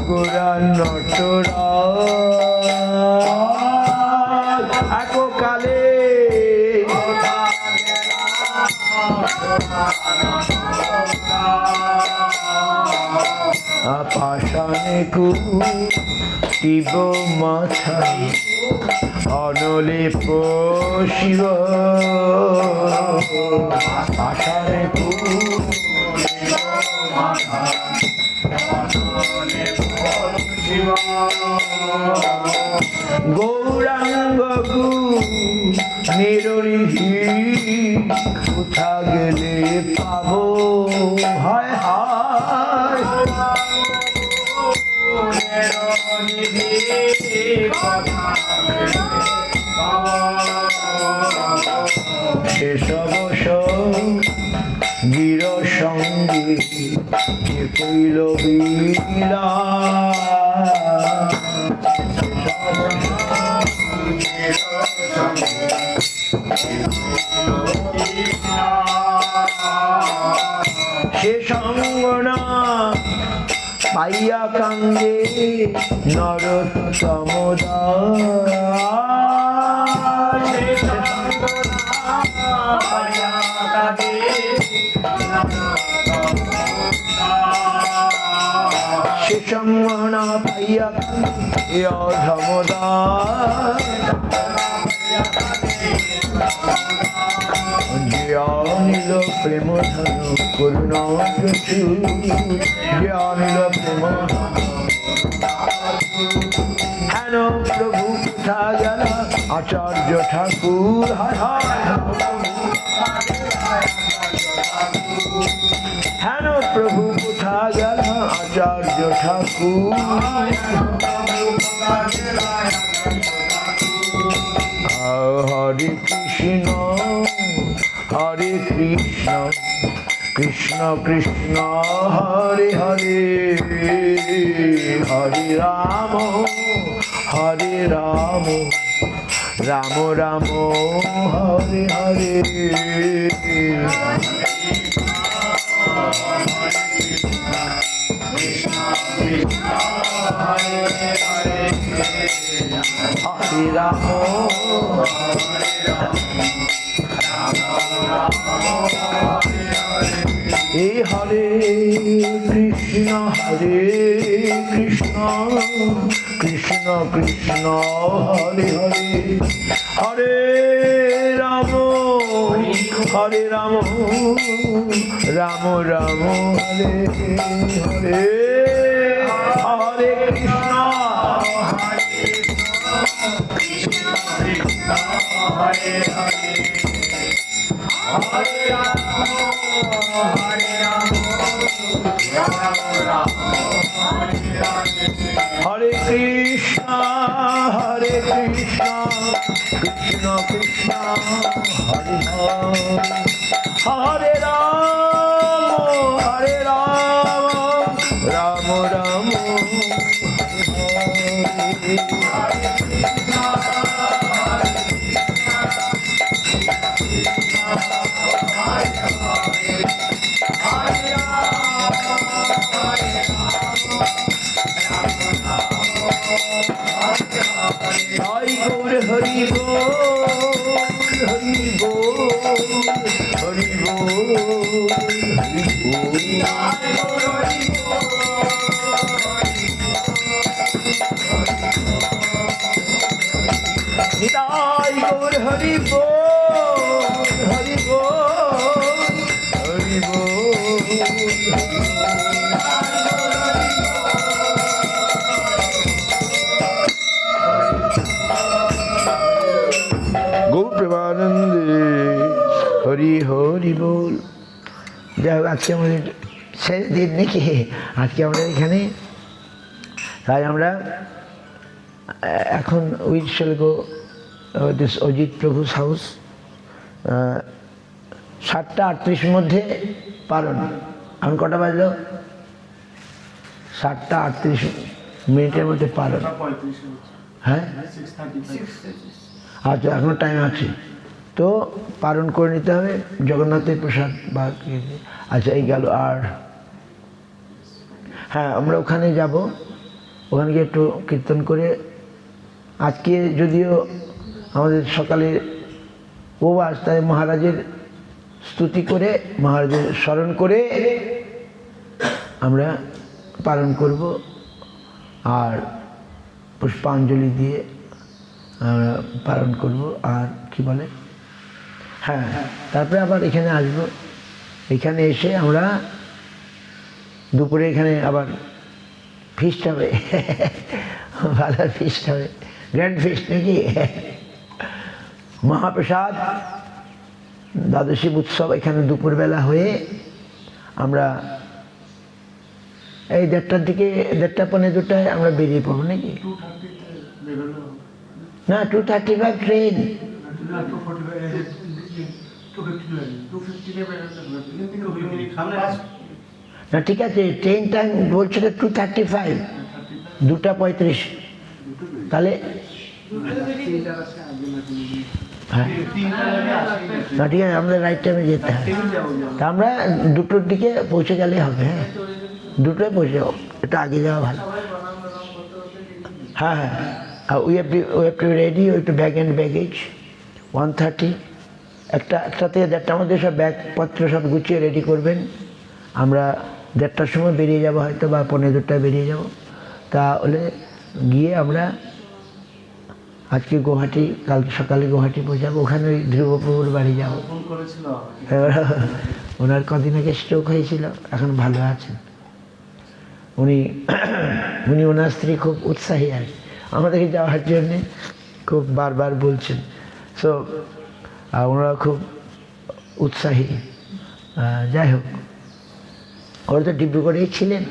গোরা নটরা, এককালে পাষাণে কুটিব মাথা, অনলে শিব, পাষাণে কুটিব মাথা, অনলে শিব, গৌরাঙ্গ নিররিধি কোথা গেলে পাবো, হায় হায় সেসব গির সঙ্গে যে কইল বিলা, সে সঙ্গনা পাইয়া কান্দে নরোত্তম দাস, সে সঙ্গনা পাইয়া কান্দে অধম দাস, যে আনিল প্রেম ধন করুণা প্রচুর, যে আনিল প্রেম ধন। হেন প্রভু কোথা গেল আচার্য ঠাকুর, হায় হায় হেন প্রভু কোথা গেল আচার্য ঠাকুর, হরে কৃষ্ণ হরে কৃষ্ণ কৃষ্ণ কৃষ্ণ হরে হরে হরে রাম রাম রাম হরে হরে হরে রাম হে হরে কৃষ্ণ কৃষ্ণ কৃষ্ণ হরে হরে হরে রাম রাম রাম হরে হরে হরে কৃষ্ণ হরে হরে হরে রাম হরে কৃষ্ণ কৃষ্ণ কৃষ্ণ হরে হরে রাম রাম জয় গৌর হরি বল হরি বল হরি বল হরি বল নিতাই গৌর হরি বল হরি বল হরি গৌর প্রেমানন্দে হরি হরি বল। যাই হোক, আজকে আমাদের শেষ দিন নাকি, আজকে আমাদের এখানে, তাই আমরা এখন will shall go this Ajit Prabhu's house. 7:38 মধ্যে পারণ। এখন কটা বাজলো? 7:38 মধ্যে পারণ। হ্যাঁ আচ্ছা, এখনো টাইম আছে, তো পালন করে নিতে হবে জগন্নাথের প্রসাদ বা আচ্ছা এই গেল। আর হ্যাঁ, আমরা ওখানে যাব, ওখানে গিয়ে একটু কীর্তন করে, আজকে যদিও আমাদের সকালে উপবাস, তাই মহারাজের স্তুতি করে, মহারাজের স্মরণ করে আমরা পালন করব, আর পুষ্পাঞ্জলি দিয়ে আমরা পালন করব। আর কি বলে, হ্যাঁ, তারপরে আবার এখানে আসবো, এখানে এসে আমরা দুপুরে এখানে আবার ফিস্ট হবে, ভালো ফিস্ট হবে, গ্র্যান্ড ফিস্ট নাকি, মহাপ্রসাদ দ্বাদশী উৎসব এখানে দুপুরবেলা হয়ে আমরা এই 1:30টার দিকে, 1:30-1:45 আমরা বেরিয়ে পড়বো নাকি? না, 2:35 ট্রেন। না ঠিক আছে, ট্রেন টাইম বলছে তো 2:35, 2:35, তাহলে হ্যাঁ না ঠিক আছে, আমাদের রাইট টাইমে যেতে হয়, তা আমরা 2টোর দিকে পৌঁছে গেলে হবে। হ্যাঁ, 2টোয় পৌঁছে যাবো, একটু আগে যাওয়া ভালো। হ্যাঁ হ্যাঁ, we have to be ready with bag and baggage. 1:30 একটা থেকে 1:30টার মধ্যে সব ব্যাগপত্র সব গুছিয়ে রেডি করবেন। আমরা 1:30টার সময় বেরিয়ে যাব, হয়তো বা 1:45টায় বেরিয়ে যাব। তাহলে গিয়ে আমরা আজকে গুয়াহাটি, কালকে সকালে গুয়াহাটি পৌঁছাবো, ওখানে ওই ধ্রুবপ্রভুর বাড়ি যাবো। ওনার কদিন আগে স্ট্রোক হয়েছিল, এখন ভালো আছেন উনি। ওনার স্ত্রী খুব উৎসাহী আর আমাদেরকে যাওয়ার জন্যে খুব বারবার বলছেন। সো ওনারা খুব উৎসাহী। যাই হোক, ওরা তো ডিব্রুগড়েই ছিলেন,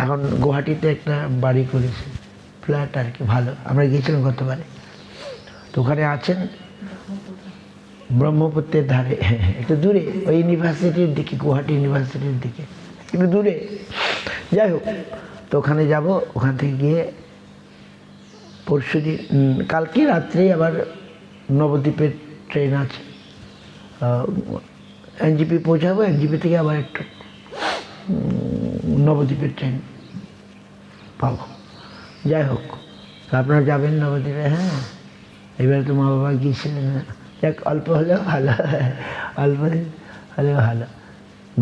এখন গুয়াহাটিতে একটা বাড়ি করেছে, ফ্ল্যাট আর কি, ভালো। আমরা গিয়েছিলাম গতবারে, তো ওখানে আছেন। ব্রহ্মপুত্রের ধারে, একটু দূরে, ওই ইউনিভার্সিটির দিকে, গুয়াহাটি ইউনিভার্সিটির দিকে একটু দূরে। যাই হোক, তো ওখানে যাব। ওখান থেকে গিয়ে পরশুদিন, কালকে রাত্রে আবার নবদ্বীপের ট্রেন আছে, এনজিপি পৌঁছাবো। এনজিপি থেকে আবার একটু নবদ্বীপের ট্রেন পাবো। যাই হোক, আপনারা যাবেন নবদ্বীপে? হ্যাঁ, এবার তো মা বাবা গিয়েছিলেন, যাক অল্প হলেও ভালো, অল্প হলেও ভালো।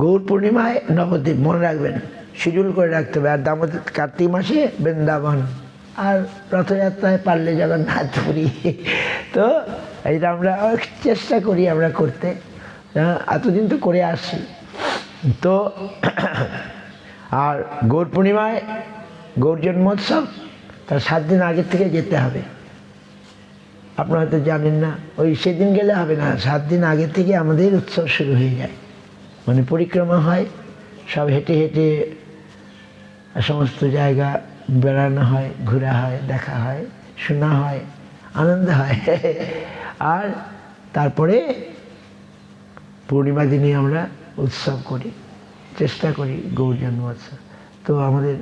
গৌর পূর্ণিমায় নবদ্বীপ মনে রাখবেন, শিডিউল করে রাখতে হবে। আর দামোদর কার্তিক মাসে বৃন্দাবন, আর রথযাত্রায় পারলে জগন্নাথপুরী। তো এইটা আমরা চেষ্টা করি আমরা করতে, এতদিন তো করে আসছি। তো আর গৌর পূর্ণিমায়, গৌর জন্মোৎসব, তার 7 দিন আগের থেকে যেতে হবে। আপনারা হয়তো জানেন না, ওই সেদিন গেলে হবে না, 7 দিন আগে থেকে আমাদের উৎসব শুরু হয়ে যায়। মানে পরিক্রমা হয়, সব হেঁটে হেঁটে সমস্ত জায়গা বেড়ানো হয়, ঘোরা হয়, দেখা হয়, শোনা হয়, আনন্দ হয়। আর তারপরে পূর্ণিমা দিনে আমরা উৎসব করি, চেষ্টা করি গৌর জন্মোৎসব। তো আমাদের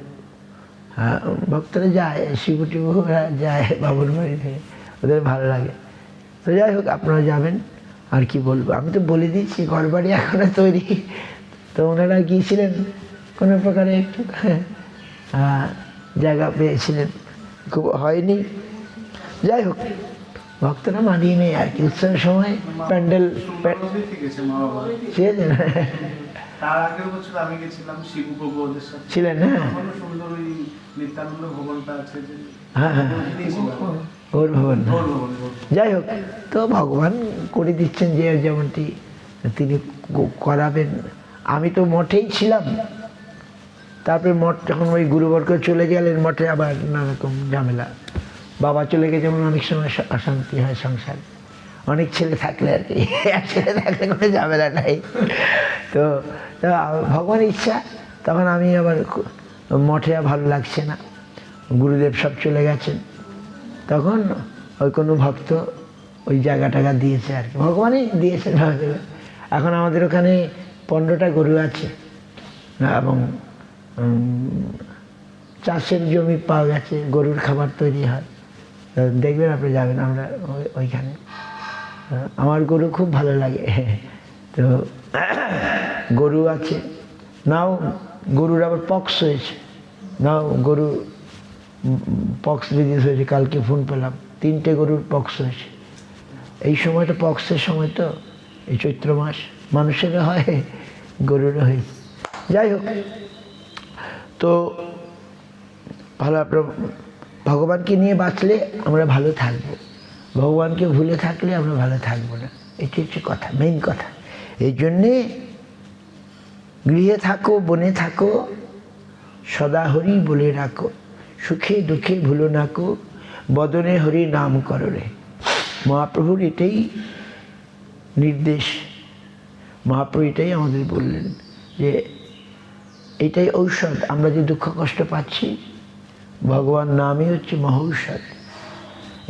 ভক্তরা যায়, শিবটিবুরা যায় বাবুর বাড়ি থেকে, ওদের ভালো লাগে। তো যাই হোক, আপনারা যাবেন। আর কি বলবো, আমি তো বলে দিচ্ছি, ঘরবাড়ি এখনো তৈরি। তো ওনারা গিয়েছিলেন কোনো প্রকারে একটু জায়গা পেয়েছিলেন, খুব হয়নি। যাই হোক, ভক্তরা মানিয়ে নেই আর কি। উৎসবের সময় প্যান্ডেল ছিলেন, তার আগের বছর আমি গেছিলাম শিবু প্রভু ওদের সাথে ছিলেন। হ্যাঁ, সুন্দর ওই নিত্যানন্দ ভবনটা আছে যে, হ্যাঁ হ্যাঁ, ওর ভবন। যাই হোক, তো ভগবান করে দিচ্ছেন যে যেমনটি তিনি করাবেন। আমি তো মঠেই ছিলাম, তারপরে মঠ যখন ওই গুরুবর্গ চলে গেলেন, মঠে আবার নানারকম ঝামেলা। বাবা চলে গেছে, যেমন অনেক সময় অশান্তি হয় সংসার, অনেক ছেলে থাকলে আর কি, এক ছেলে থাকলে কোনো ঝামেলা নাই। তো ভগবানের ইচ্ছা, তখন আমি আবার মঠে ভালো লাগছে না, গুরুদেব সব চলে গেছেন। তখন ওই কোনো ভক্ত ওই জায়গা টাকা দিয়েছে আর কি, ভগবানই দিয়েছেন। এখন আমাদের ওখানে 15টা গরু আছে, এবং চাষের জমি পাওয়া গেছে, গরুর খাবার তৈরি হয়। দেখবেন, আপনি যাবেন, আমরা ওইখানে। আমার গরু খুব ভালো লাগে। তো গরু আছে, নাও গরুর আবার পক্স হয়েছে, নাও গরু পক্স ডিজিজ হয়েছে। কালকে ফোন পেলাম, 3টে গরুর পক্স হয়েছে। এই সময়টা পক্সের সময়, তো এই চৈত্র মাস, মানুষেরও হয়, গরুরও হয়েছে। যাই হোক, তো ভালো, আপনার ভগবানকে নিয়ে বাঁচলে আমরা ভালো থাকবো, ভগবানকে ভুলে থাকলে আমরা ভালো থাকবো না। এটি হচ্ছে কথা, মেইন কথা। এই জন্যে গৃহে থাকো, বনে থাকো, সদা হরি বলে রাখো, সুখে দুঃখে ভুলো নাকো, বদনে হরি নাম করো রে। মহাপ্রভুর এটাই নির্দেশ, মহাপ্রভু এটাই আমাদের বললেন যে এটাই ঔষধ। আমরা যে দুঃখ কষ্ট পাচ্ছি, ভগবান নামই হচ্ছে মহৌষধ।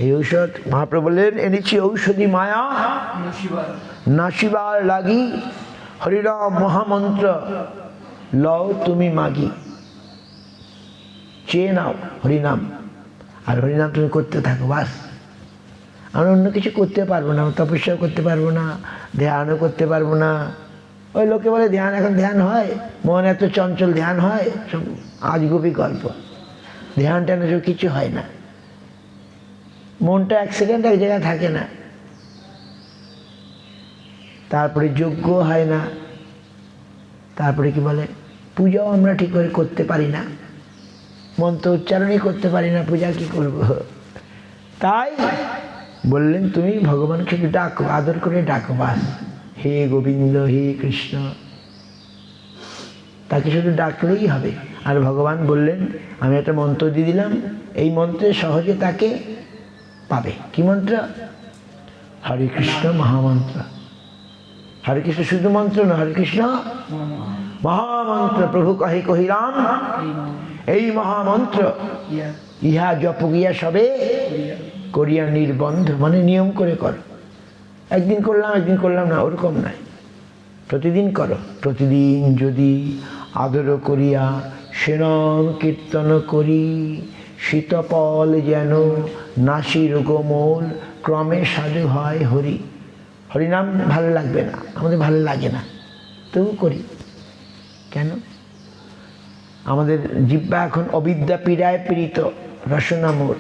এই ঔষধ মহাপ্রভু বললেন, এনেছি ঔষধি মায়া নাশিবার লাগি, হরিরাম মহামন্ত্র লও তুমি মাগি। চেয়ে নাও হরিনাম, আর হরিনাম তুমি করতে থাকো, বাস। আমরা অন্য কিছু করতে পারবো না, তপস্যাও করতে পারবো না, ধ্যানও করতে পারবো না। ওই লোকে বলে ধ্যান, এখন ধ্যান হয়, মন এত চঞ্চল, ধ্যান হয়, সব আজগুবি গল্প। ধ্যান ট্যান সব কিছু হয় না, মনটা 1 সেকেন্ড এক জায়গায় থাকে না। তারপরে যজ্ঞ হয় না, তারপরে কি বলে, পূজাও আমরা ঠিক করে করতে পারি না, মন্ত্র উচ্চারণই করতে পারি না, পূজা কি করব। তাই বললেন, তুমি ভগবানকে শুধু ডাকো, আদর করে ডাকো, বাস। হে গোবিন্দ, হে কৃষ্ণ, তাকে শুধু ডাকলেই হবে। আর ভগবান বললেন, আমি একটা মন্ত্র দিয়ে দিলাম, এই মন্ত্রে সহজে তাকে পাবে। কি মন্ত্র? হরে কৃষ্ণ মহামন্ত্র। হরে কৃষ্ণ শুধু মন্ত্র না, হরে কৃষ্ণ মহামন্ত্র। প্রভু কহে কহিরাম, এই মহামন্ত্র ইহা জপ গিয়া সবে করিয়া নির্বন্ধ, মানে নিয়ম করে কর। একদিন করলাম না, ওরকম নয়। প্রতিদিন করো। প্রতিদিন যদি আদর করিয়া সেনম কীর্তন করি, শীতপল যেন নাসির কোমল, ক্রমে সাধু হয় হরি। হরিনাম ভালো লাগবে না, আমাদের ভালো লাগে না, তবু করি। কেন? আমাদের জিহ্বা এখন অবিদ্যা পীড়ায় পীড়িত, রসনা মোর।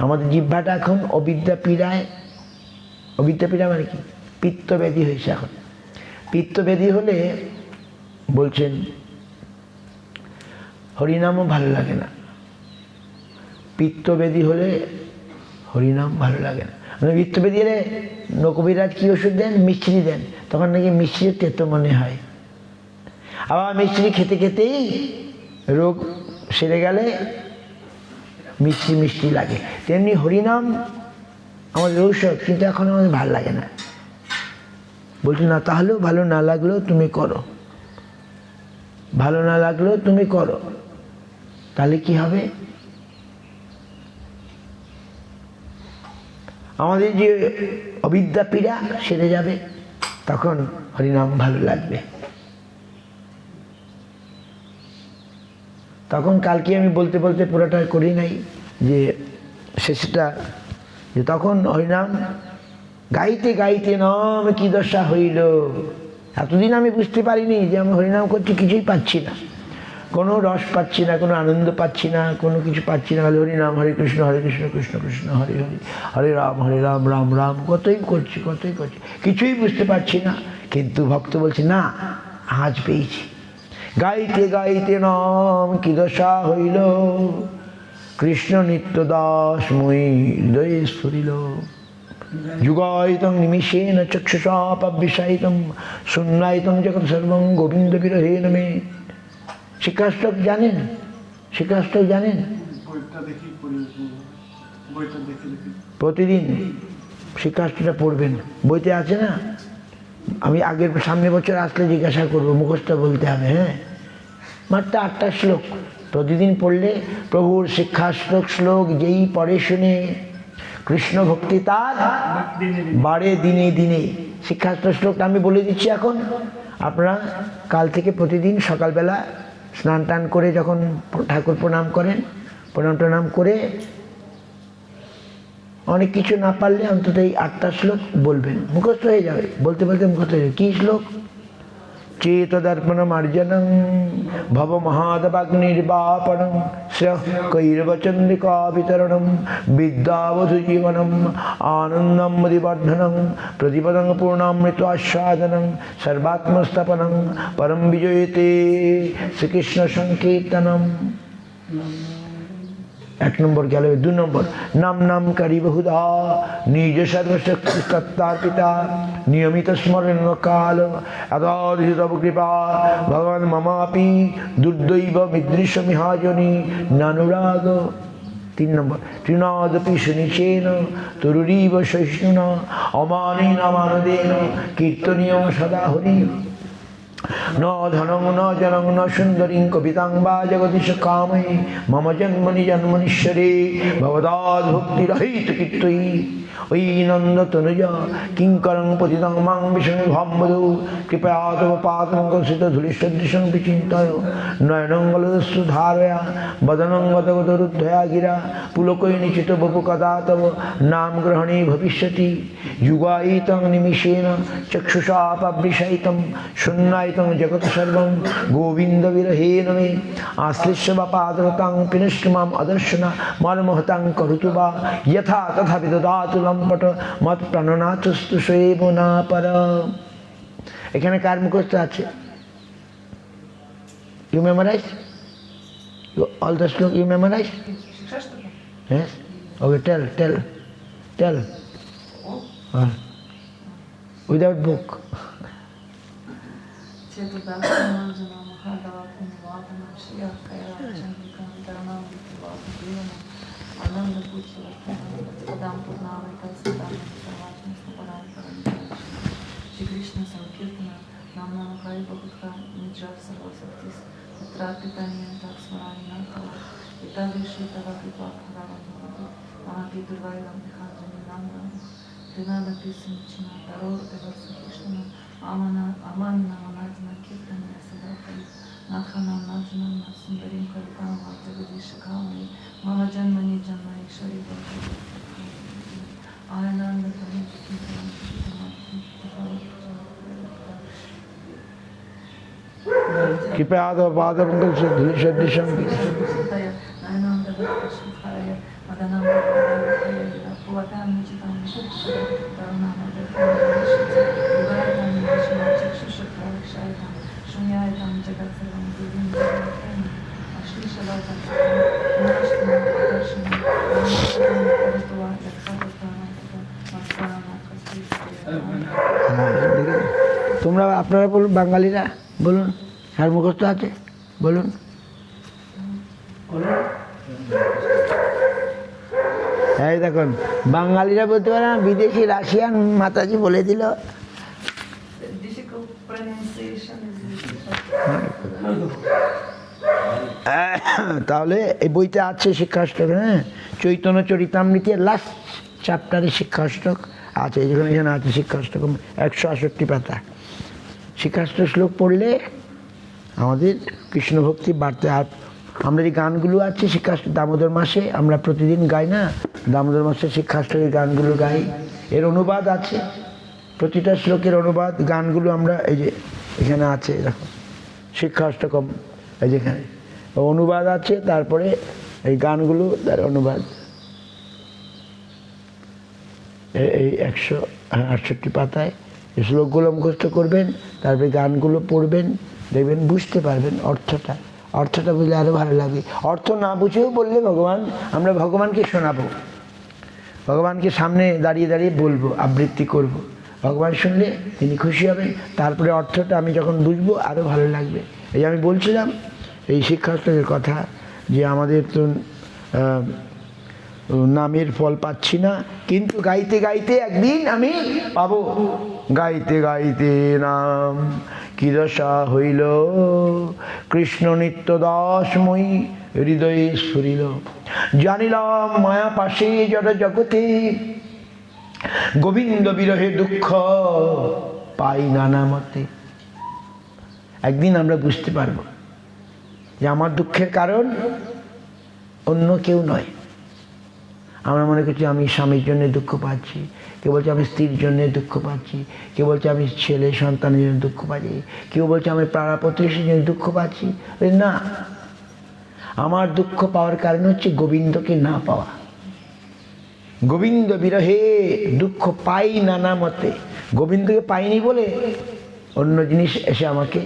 আমাদের জিহ্বাটা এখন অবিদ্যা পীড়ায়, অবিদ্যা পীড়া মানে কি? পিত্তব্যাধি হয়েছে এখন। পিত্তব্যাধি হলে বলছেন হরিনামও ভালো লাগে না। পিত্তব্যাধি হলে হরিনাম ভালো লাগে না। মানে পিত্তব্যাধি হলে নকবিরাজ কী ওষুধ দেন? মিশ্রি দেন। তখন নাকি মিশ্রির তেতো মনে হয়। আবার মিশ্রি খেতে খেতেই রোগ সেরে গেলে মিষ্টি মিষ্টি লাগে। তেমনি হরিনাম আমাদের ঔষধ, কিন্তু এখন আমাদের ভালো লাগে না। বলছি না, তাহলেও ভালো না লাগলেও তুমি করো, ভালো না লাগলেও তুমি করো। তাহলে কি হবে? আমাদের যে অবিদ্যা পীড়া সেরে যাবে, তখন হরিনাম ভালো লাগবে। তখন কালকে আমি বলতে বলতে পুরোটা করি নাই, যে শেষটা, যে তখন হরিনাম গাইতে গাইতে নাম কি দশা হইল। এতদিন আমি বুঝতে পারিনি যে আমি হরিনাম করছি, কিছুই পাচ্ছি না, কোনো রস পাচ্ছি না, কোনো আনন্দ পাচ্ছি না, কোনো কিছু পাচ্ছি না। হরিনাম, হরে কৃষ্ণ কৃষ্ণ কৃষ্ণ হরে হরে, হরে রাম রাম রাম, কতই করছি, কিছুই বুঝতে পারছি না। কিন্তু ভক্ত বলছে না, আজ পেয়েছি। গাইতে গাইতে নাম কি দশা হইল, কৃষ্ণ নিত্য দাস মই হৃদয়ে স্ফুরিল। যুগায়িতং নিমিষেন চক্ষুষা পাবিষায়িতং, শূন্যায়িতং জগৎ সর্বং গোবিন্দ বিরহেণ মে। শিক্ষাষ্টক জানেন? শিক্ষাষ্টক জানেন? প্রতিদিন শিক্ষাষ্টটা পড়বেন, বইতে আছে না? আমি আগের সামনে বছর আসলে জিজ্ঞাসা করবো, মুখস্থ বলতে হবে। হ্যাঁ, মাত্র 8টা শ্লোক প্রতিদিন পড়লে প্রভুর শিক্ষাষ্টক শ্লোক যেই পড়ে শুনে কৃষ্ণ ভক্তি তার বাড়ে দিনে দিনে। শিক্ষাষ্টক শ্লোকটা আমি বলে দিচ্ছি এখন। আপনারা কাল থেকে প্রতিদিন সকালবেলা স্নান টান করে যখন ঠাকুর প্রণাম করেন, প্রণাম করে অনেক কিছু না পারলে অন্তত এই 8টা শ্লোক বলবেন, মুখস্থ হয়ে যাবে। বলতে বলতে মুখস্থ হয়ে যাবে। কী শ্লোক? চেতদর্পণমার্জনং ভব মহাদবাগ্নির্বাপণং শ্রেয়ঃ কৈরবচন্দ্রিকা বিতরণং বিদ্যাবধূ জীবনম আনন্দম মদিবর্ধনং প্রতিপদং পূর্ণামৃত আস্বাদনং সর্বাত্মস্থাপনং পরম বিজয়তে শ্রীকৃষ্ণ সংকীর্তনম। 1 নম্বর গেল। 2 নম্বর, নাম নাম করি বহুধা নিজ সর্বশক্তি তত্তার্পিতা নিয়মিত স্মরণ কাল অদাধি তব কৃপা ভগবান মমাপি দুর্দৈব মিদৃশ মিহাজনী নানুরাগ। 3 নম্বর, তৃণাদপি সুনিচেন তরুরীব সহিষ্ণুনা অমানেন মানদেন কীর্তনীয় সদা হরি। ন ধনং ন জনং ন সুন্দরীং কবিতাং বা জগদীশ কামে মম জন্মনি জন্মনীশ্বরে ভবদাদ ভক্তিরহিত কীর্তয়ী। ওই নন্দ তনুজ কিঙ্করং পতিতং মাং বিষ্ণু ভম্বদৌ কৃপয়া তব পাদং কংসিত ধূলিসদৃশং বিচিন্তয় নয়নং গলদস্যু ধারয়া বদনং গদগদরুদ্ধয়া গিরা পুলকৈ নিচিত বপু কদা তব নাম গ্রহণে ভবিষ্যতি। যুগায়িতং নিমিষেন চক্ষুষা পাবৃষায়িতং শূন্যায়িতং জগৎ সর্বং গোবিন্দ বিরহেণ মে। আশ্লিষ্য বা পাদরতাং পিনষ্ঠ মাম অদর্শনা মর্মহতাং করুতু বা যথা তথা বিদদাতু লম্পট মত প্রাণনাথস্তু শৈব না পর। এখানে কার মুখস্থ আছে? ইউ মেমোরাইজ all the শ্লোক? You memorise? Yes? Okay, tell. Without book. Dinada Pisimchina, Taror, Devasu Krishna, Amana, Amana, Amadna, Kirtana, Sadakali, Nakhana, Najna, Sundarim, Kalkama, Jagadishakami, Mama Janmani, Janma, Ikshari, Ananda, कृपया पाद पंकज से धूलि संगी Ananda, Krishna, Madana, Puatan, Chitan, Darunama, Ugaitan, Vishnu, Chakshusha, Shaitan, Shunyaitan, Jagatsaram, Divin, Ashli Shalatan, Nashtan, Darshan, Ritual, Yaksatana, Maskarana, তোমরা আপনারা বলুন, বাঙালিরা বলুন, আর মুখস্থ আছে বলুন। এই দেখুন, বাঙালিরা বলতে পারে না, বিদেশি রাশিয়ান মাতাজি বলে দিল। Difficult pronunciation is তাহলে এই বইতে আছে শিক্ষাষ্টক, হ্যাঁ, চৈতন্য চরিতামৃতের লাস্ট চ্যাপ্টারে শিক্ষাষ্টক আছে, যেখানে এখানে আছে শিক্ষাষ্টক 168 পাতা। শিক্ষাষ্টক শ্লোক পড়লে আমাদের কৃষ্ণ ভক্তি বাড়তে। আর আমরা এই গানগুলো আছে শিক্ষাষ্টক দামোদর মাসে আমরা প্রতিদিন গাই না, দামোদর মাসে শিক্ষাষ্টকের গানগুলো গাই, এর অনুবাদ আছে, প্রতিটা শ্লোকের অনুবাদ গানগুলো আমরা এই যে এখানে আছে, এরকম শিক্ষাষ্টকম এই যেখানে অনুবাদ আছে, তারপরে এই গানগুলো তার অনুবাদ, এই 168 পাতায় এই শ্লোকগুলো মুখস্থ করবেন, তারপরে গানগুলো পড়বেন, দেখবেন বুঝতে পারবেন অর্থটা। অর্থটা বুঝলে আরও ভালো লাগবে। অর্থ না বুঝেও বললে ভগবান, আমরা ভগবানকে শোনাবো, ভগবানকে সামনে দাঁড়িয়ে দাঁড়িয়ে বলবো, আবৃত্তি করব, ভগবান শুনলে তিনি খুশি হবেন। তারপরে অর্থটা আমি যখন বুঝবো আরও ভালো লাগবে। এই আমি বলছিলাম এই শিক্ষার্থীদের কথা, যে আমাদের তো নামের ফল পাচ্ছি না, কিন্তু গাইতে গাইতে একদিন আমি পাবো। গাইতে গাইতে নাম কি দশা হইল, কৃষ্ণ নিত্য দাসময়ী হৃদয়ে স্ফুরিল, জানিলাম মায়া পাশে জড় জগতে, গোবিন্দ বিরহে দুঃখ পাই নানা মতে। একদিন আমরা বুঝতে পারবো যে আমার দুঃখের কারণ অন্য কেউ নয়। আমরা মনে করছি আমি স্বামীর জন্য দুঃখ পাচ্ছি, কেউ বলছে আমি স্ত্রীর জন্য দুঃখ পাচ্ছি, কেউ বলছে আমি ছেলে সন্তানের জন্য দুঃখ পাচ্ছি, কেউ বলছে আমি পাড়া প্রতিবেশীর জন্য দুঃখ পাচ্ছি। না, আমার দুঃখ পাওয়ার কারণ হচ্ছে গোবিন্দকে না পাওয়া। গোবিন্দ বিরহে দুঃখ পাই নানা মতে, গোবিন্দকে পাইনি বলে অন্য জিনিস এসে আমাকে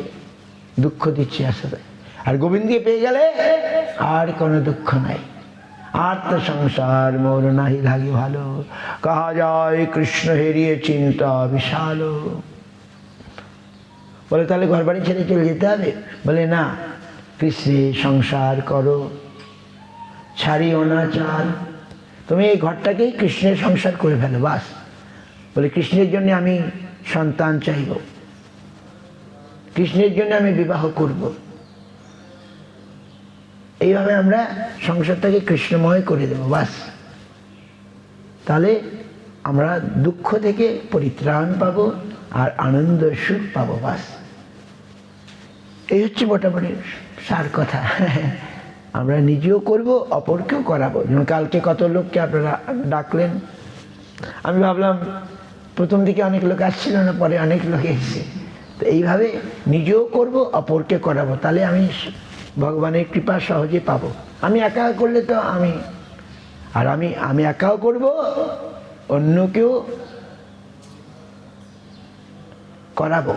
দুঃখ দিচ্ছে আসলে। আর গোবিন্দকে পেয়ে গেলে আর কোনো দুঃখ নাই। আর তো সংসার মোর নাহি লাগে ভালো, কাহা যায় কৃষ্ণ হেরিয়ে চিন্তা বিশাল। বলে তাহলে ঘর বাড়ি ছেড়ে চলে যেতে হবে? বলে না, কৃষ্ণে সংসার করো, ছাড়িও না চাল। তুমি এই ঘরটাকেই কৃষ্ণের সংসার করে ফেলো, বাস। বলে কৃষ্ণের জন্য আমি সন্তান চাইব, কৃষ্ণের জন্য আমি বিবাহ করব। এইভাবে আমরা সংসারটাকে কৃষ্ণময় করে দেব, বাস। তাহলে আমরা দুঃখ থেকে পরিত্রাণ পাবো আর আনন্দ সুখ পাবো, বাস। এই হচ্ছে মোটামুটি সার কথা। আমরা নিজেও করব, অপরকেও করাবো। যেমন কালকে কত লোককে আপনারা ডাকলেন, আমি ভাবলাম প্রথম দিকে অনেক লোক আসছিল না, পরে অনেক লোক এসছে। তো এইভাবে নিজেও করব, অপরকে করাবো, তাহলে আমি ভগবানের কৃপা সহজে পাবো। আমি একা করলে তো আমি একাও করব, অন্যকেও করাবো,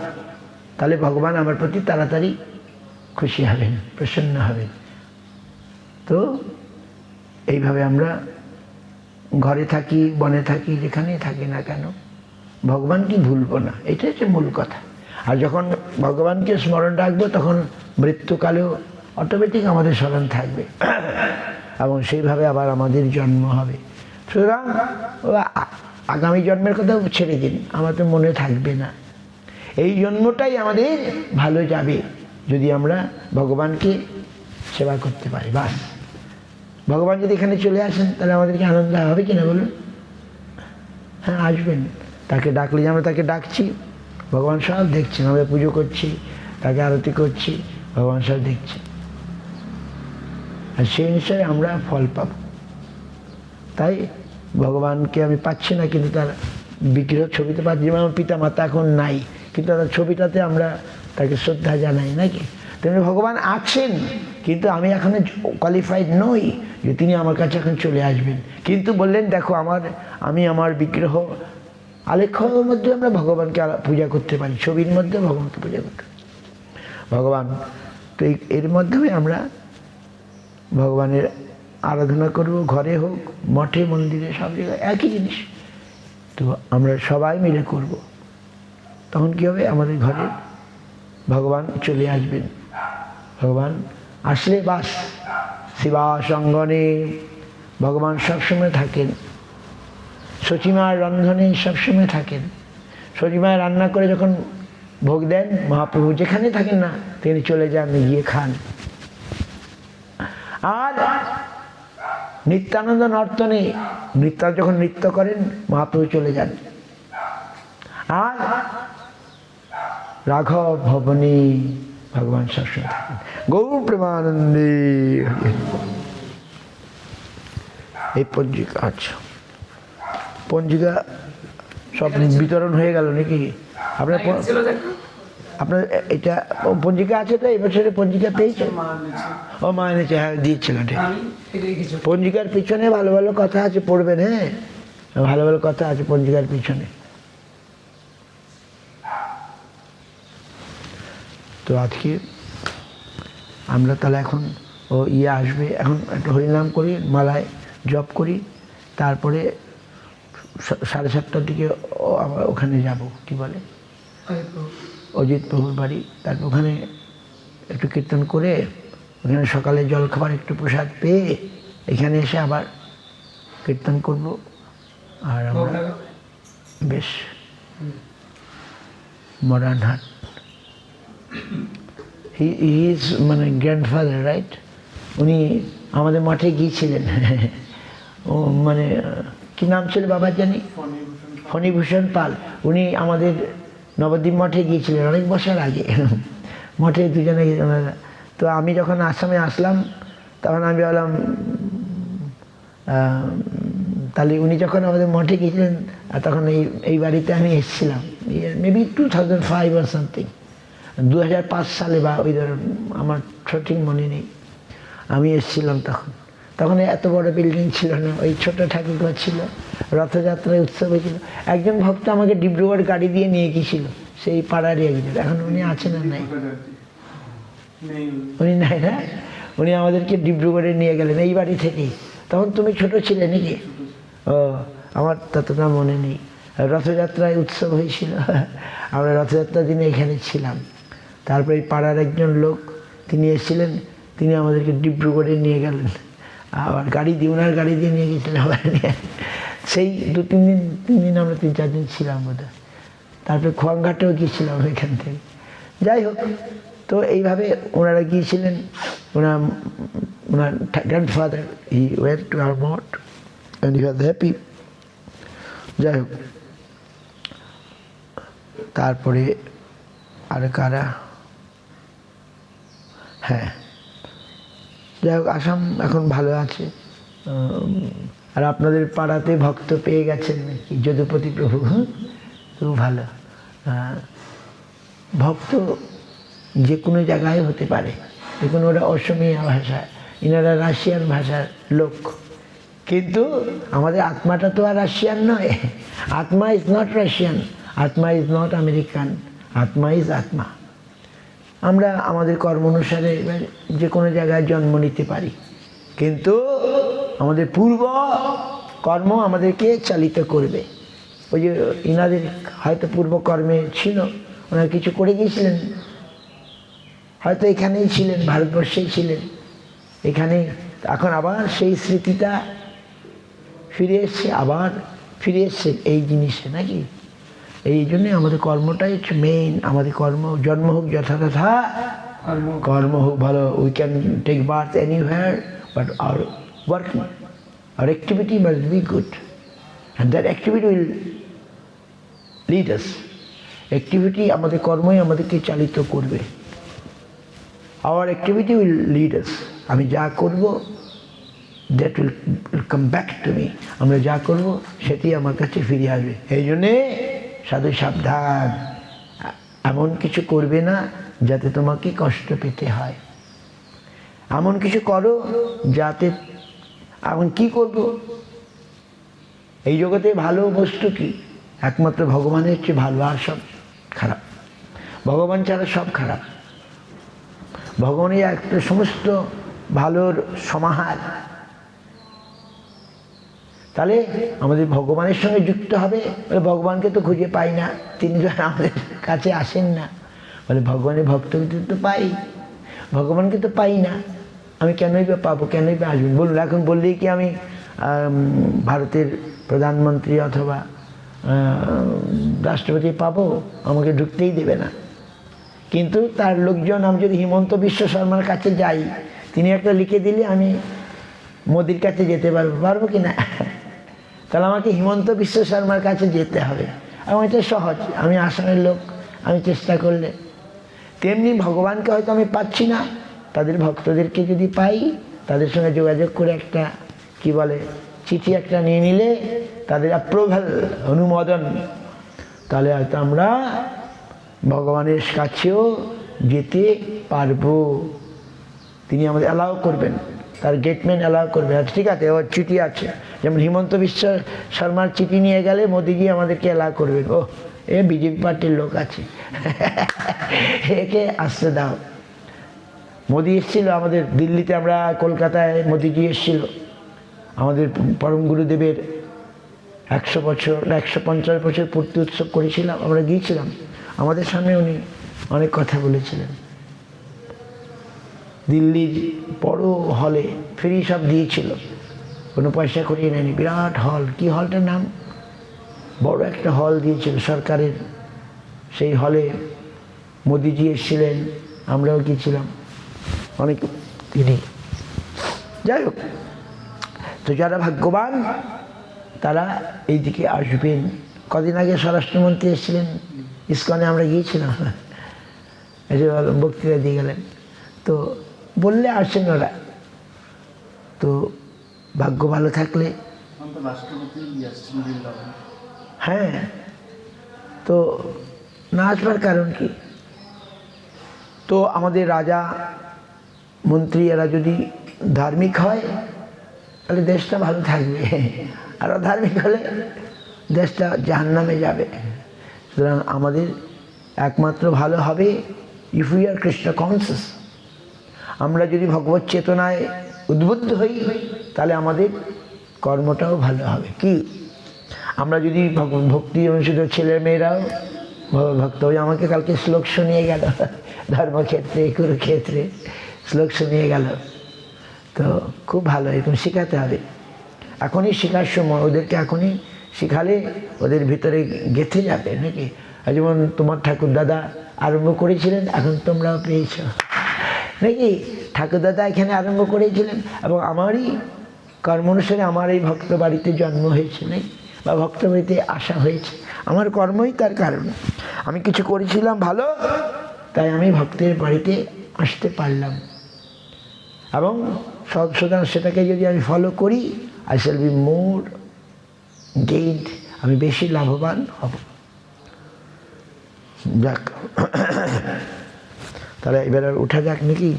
তাহলে ভগবান আমার প্রতি তাড়াতাড়ি খুশি হবেন, প্রসন্ন হবেন। তো এইভাবে আমরা ঘরে থাকি, বনে থাকি, যেখানেই থাকি না কেন ভগবানকে ভুলবো না, এটা হচ্ছে মূল কথা। আর যখন ভগবানকে স্মরণ রাখবো তখন মৃত্যুকালেও অটোমেটিক আমাদের স্মরণ থাকবে এবং সেইভাবে আবার আমাদের জন্ম হবে। সুতরাং আগামী জন্মের কথা ছেড়ে দিন, আমাদের মনে থাকবে না। এই জন্মটাই আমাদের ভালো যাবে যদি আমরা ভগবানকে সেবা করতে পারি, বাস। ভগবান যদি এখানে চলে আসেন তাহলে আমাদেরকে আনন্দ হবে কিনা বলুন? হ্যাঁ আসবেন, তাকে ডাকলে যে আমরা তাকে ডাকছি, ভগবান সব দেখছেন, আমরা পুজো করছি, তাকে আরতি করছি, ভগবান সব দেখছেন, আর সেই অনুসারে আমরা ফল পাব। তাই ভগবানকে আমি পাচ্ছি না, কিন্তু তার বিগ্রহ ছবিতে পাচ্ছি। যেমন আমার পিতা মাতা এখন নাই, কিন্তু তার ছবিটাতে আমরা তাকে শ্রদ্ধা জানাই নাকি। তেমনি ভগবান আছেন, কিন্তু আমি এখনো কোয়ালিফাইড নই যে তিনি আমার কাছে এখন চলে আসবেন। কিন্তু বললেন দেখো আমি আমার বিগ্রহ আলেখ্যের মধ্যে আমরা ভগবানকে পূজা করতে পারি, ছবির মধ্যে ভগবানকে পূজা করতে পারি। ভগবান তো এর মাধ্যমে আমরা ভগবানের আরাধনা করব, ঘরে হোক, মঠে, মন্দিরে, সব জায়গায় একই জিনিস। তো আমরা সবাই মিলে করব, তখন কী হবে, আমাদের ঘরে ভগবান চলে আসবেন। ভগবান আসলে বাস শিবা সঙ্গনে ভগবান সবসময় থাকেন, সচিমার রন্ধনে সবসময় থাকেন। সচিমায় রান্না করে যখন ভোগ দেন, মহাপ্রভু যেখানে থাকেন না তিনি চলে যান, গিয়ে খান। আর নিত্যানন্দ নর্তনে যখন নৃত্য করেন, মহাপ্রভু চলে যান। আর রাঘব ভবনে ভগবান সবসময় থাকেন। গৌর প্রেমানন্দে। এই পঞ্জিকা, আচ্ছা পঞ্জিকা সব বিতরণ হয়ে গেল নাকি? আপনার এটা পঞ্জিকা আছে তো? এই বছরে পঞ্জিকা পেয়েছে? ও মা এনেছে, হ্যাঁ দিয়েছিল। পঞ্জিকার পিছনে ভালো ভালো কথা আছে, পড়বেন। হ্যাঁ, ভালো ভালো কথা আছে পঞ্জিকার পিছনে। তো আজকে আমরা তাহলে এখন আসবে, এখন একটা হরিনাম করি, মালায় জপ করি, তারপরে 7:30টার দিকে আমরা ওখানে যাব, কি বলে, অজিত প্রভুর বাড়ি। তারপর ওখানে একটু কীর্তন করে, ওখানে সকালে জলখাবার একটু প্রসাদ পেয়ে এখানে এসে আবার কীর্তন করব। আর আমরা বেশ মডার্ন হাট, হি ইজ মানে গ্র্যান্ডফাদার, রাইট? উনি আমাদের মঠে গিয়েছিলেন। ও মানে কি নাম ছিল বাবার জানি, ফণীভূষণ পাল। উনি আমাদের নবদ্বীপ মঠে গিয়েছিলেন অনেক বছর আগে, মঠে দুজনে। তো আমি যখন আসামে আসলাম, তখন আমি বললাম, তাহলে উনি যখন আমাদের মঠে গিয়েছিলেন, তখন এই বাড়িতে আমি এসেছিলাম, মেবি 2005 or something, 2005 সালে বা ওই ধরুন, আমার সঠিক মনে নেই। আমি এসেছিলাম তখন এত বড় বিল্ডিং ছিল না, ওই ছোট ঠাকুরঘর ছিল, রথযাত্রায় উৎসব হয়েছিল। একজন ভক্ত আমাকে ডিব্রুগড় গাড়ি দিয়ে নিয়ে গিয়েছিল, সেই পাড়ারই একজন। এখন উনি আছেন না নাই? উনি নাই না? উনি আমাদেরকে ডিব্রুগড়ে নিয়ে গেলেন এই বাড়ি থেকেই। তখন তুমি ছোট ছিলে নাকি? ও, আমার ততটা মনে নেই। রথযাত্রায় উৎসব হয়েছিল, আমরা রথযাত্রার দিনে এখানে ছিলাম। তারপরে এই পাড়ার একজন লোক তিনি এসেছিলেন, তিনি আমাদেরকে ডিব্রুগড়ে নিয়ে গেলেন, আবার ওনার গাড়ি দিয়ে নিয়ে গেছিলেন আবার নিয়ে। সেই 2-3 দিন আমরা 3-4 দিন ছিলাম বোধহয়। তারপরে খোয়াংঘাটেও গিয়েছিলাম এখান থেকে। যাই হোক, তো এইভাবে ওনারা গিয়েছিলেন। ওনার grandfather he went to our math and he was happy. যাই হোক, তারপরে আর কারা, হ্যাঁ, যাই হোক, আসাম এখন ভালো আছে। আর আপনাদের পাড়াতে ভক্ত পেয়ে গেছেন নাকি? যদুপতি প্রভু, খুব ভালো। ভক্ত যে কোনো জায়গায় হতে পারে, দেখুন ওরা অসমিয়া ভাষা, ইনারা রাশিয়ান ভাষার লোক, কিন্তু আমাদের আত্মাটা তো আর রাশিয়ান নয়। আত্মা ইজ নট রাশিয়ান, আত্মা ইজ নট আমেরিকান, আত্মা ইজ আত্মা। আমরা আমাদের কর্ম অনুসারে যে কোনো জায়গায় জন্ম নিতে পারি, কিন্তু আমাদের পূর্ব কর্ম আমাদেরকে চালিত করবে। ওই যে ইনাদের হয়তো পূর্বকর্মে ছিল, ওনারা কিছু করে গিয়েছিলেন, হয়তো এখানেই ছিলেন, ভারতবর্ষেই ছিলেন, এখানে এখন আবার সেই স্মৃতিটা ফিরে এসছে, আবার ফিরে এসছে এই জিনিসে নাকি। এই জন্যে আমাদের কর্মটাই হচ্ছে মেইন। আমাদের জন্ম হোক যথাযথা, কর্ম হোক ভালো। We can take birth anywhere, but our working, our activity must be good. and that activity will lead us. Activity আমাদের কর্মই আমাদেরকে চালিত করবে। Our activity will lead us. আমি যা করব that will come back to me. আমরা যা করব সেটি আমার কাছে ফিরে আসবে। এই জন্যে সাধু সাবধান, এমন কিছু করবে না যাতে তোমাকে কষ্ট পেতে হয়। এমন কিছু করো যাতে, এমন কি করব? এই জগতে ভালো বস্তু কি? একমাত্র ভগবানের হচ্ছে ভালো, আর সব খারাপ। ভগবান ছাড়া সব খারাপ। ভগবানই একটা সমস্ত ভালোর সমাহার। তাহলে আমাদের ভগবানের সঙ্গে যুক্ত হবে। ভগবানকে তো খুঁজে পাই না, তিনি তো আমাদের কাছে আসেন না। বলে ভগবানের ভক্তকে তো পাই, ভগবানকে তো পাই না, আমি কেনই বা পাবো, কেনই বা আসবেন? বলুন, এখন বললেই কি আমি ভারতের প্রধানমন্ত্রী অথবা রাষ্ট্রপতি পাবো? আমাকে ঢুকতেই দেবে না। কিন্তু তার লোকজন, আমি যদি হিমন্ত বিশ্ব শর্মার কাছে যাই, তিনি একটা লিখে দিলে আমি মোদির কাছে যেতে পারবো কি না? তাহলে আমাকে হিমন্ত বিশ্ব শর্মার কাছে যেতে হবে, এবং এটা সহজ। আমি আসামের লোক, আমি চেষ্টা করলে। তেমনি ভগবানকে হয়তো আমি পাচ্ছি না, তাদের ভক্তদেরকে যদি পাই, তাদের সঙ্গে যোগাযোগ করে একটা কি বলে চিঠি একটা নিয়ে নিলে, তাদের অ্যাপ্রুভাল, অনুমোদন, তাহলে হয়তো আমরা ভগবানের কাছেও যেতে পারবো। তিনি আমাদের অ্যালাউ করবেন, তার গেটম্যান অ্যালাউ করবে। ঠিক আছে, ওর চিঠি আছে, যেমন হিমন্ত বিশ্ব শর্মার চিঠি নিয়ে গেলে মোদিজি আমাদেরকে অ্যালাউ করবেন। ও, এ বিজেপি পার্টির লোক আছে, একে আসতে দাও। মোদি এসেছিল আমাদের দিল্লিতে, আমরা কলকাতায় মোদিজি এসেছিল আমাদের পরম গুরুদেবের 100 বছর 150 বছর পূর্তি উৎসব করেছিলাম, আমরা গিয়েছিলাম। আমাদের সামনে উনি অনেক কথা বলেছিলেন। দিল্লির বড় হলে ফ্রি সব দিয়েছিল, কোনো পয়সা করিয়ে নেয়নি। বিরাট হল, কি হলটার নাম, বড় একটা হল দিয়েছিল সরকারের। সেই হলে মোদিজি এসেছিলেন, আমরাও গিয়েছিলাম অনেক। তিনি, যাই হোক, তো যারা ভাগ্যবান তারা এইদিকে আসবেন। কদিন আগে স্বরাষ্ট্রমন্ত্রী এসেছিলেন ইসকনে, আমরা গিয়েছিলাম, এসে বক্তৃতা দিয়ে গেলেন। তো বললে আসেন ওরা, তো ভাগ্য ভালো থাকলে। হ্যাঁ, তো না আসবার কারণ কি? তো আমাদের রাজা মন্ত্রী এরা যদি ধার্মিক হয় তাহলে দেশটা ভালো থাকবে, আর অধার্মিক হলে দেশটা জাহান্নামে যাবে। সুতরাং আমাদের একমাত্র ভালো হবে if we are Krishna conscious. আমরা যদি ভগবত চেতনায় উদ্বুদ্ধ হই, তাহলে আমাদের কর্মটাও ভালো হবে। কি আমরা যদি ভক্তি অনুষ্ঠিত, ছেলেমেয়েরাও ভক্ত হয়ে, আমাকে কালকে শ্লোক শুনিয়ে গেল, ধর্মক্ষেত্রে কুরুক্ষেত্রে শ্লোক শুনিয়ে গেল। তো খুব ভালো, এরকম শেখাতে হবে। এখনই শেখার সময়, ওদেরকে এখনই শেখালে ওদের ভিতরে গেঁথে যাবে নাকি। যেমন তোমার ঠাকুর দাদা আরম্ভ করেছিলেন, এখন তোমরাও পেয়েছ নাকি। ঠাকুর দাদা এখানে আরম্ভ করেছিলেন, এবং আমারই কর্ম অনুসারে আমার এই ভক্ত বাড়িতে জন্ম হয়েছে নাকি, বা ভক্ত বাড়িতে আসা হয়েছে। আমার কর্মই তার কারণ। আমি কিছু করেছিলাম ভালো, তাই আমি ভক্তের বাড়িতে আসতে পারলাম। এবং সুতরাং সেটাকে যদি আমি ফলো করি, I shall be more gained, আমি বেশি লাভবান হব। যাক, তাহলে এবার আর উঠা যাক নাকি।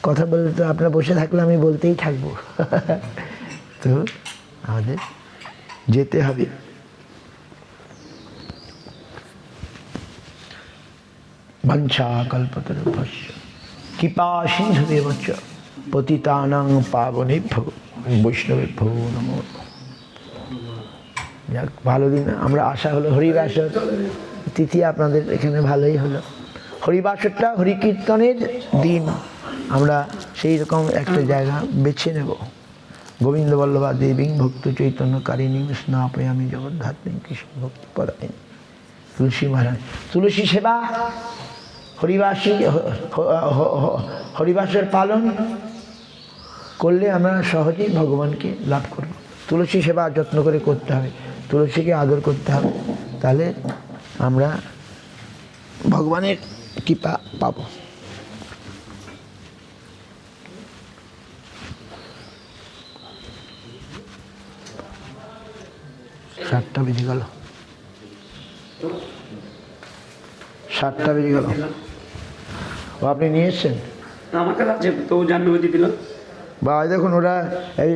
কথা বলতে তো আপনারা বসে থাকলে আমি বলতেই থাকবো। তো আমাদের যেতে হবে। বাঞ্ছা কল্পতরুভ্যশ্চ কৃপা সিন্ধুদেব চ পতিতানাং পাবনেভ্যো বৈষ্ণবেভ্যো নমো। যাক, ভালো দিন আমরা আসা হলো। হরিবাসর তিথি আপনাদের এখানে ভালোই হলো। হরিবাসরটা হরিকীর্তনের দিন, আমরা সেই রকম একটা জায়গা বেছে নেব। গোবিন্দ বল্লভা দেবী ভক্ত চৈতন্য কারিণী স্নাপয়ামি জগদ্ধাত্রী কৃষ্ণ ভক্তি পরায়ণী। তুলসী মহারাজ, তুলসী সেবা, হরিবাসী হরিবাসের পালন করলে আমরা সহজেই ভগবানকে লাভ করব। তুলসী সেবা যত্ন করে করতে হবে। তুলসীকে আদর করতে হবে, তাহলে আমরা ভগবানের কৃপা পাবো। সাতটা বেজে গেল, 7টা বেজে গেল। ও আপনি নিয়ে এসছেন? আমার কাছে আছে তো, জাহ্নবী দিল। বা দেখুন ওরা এই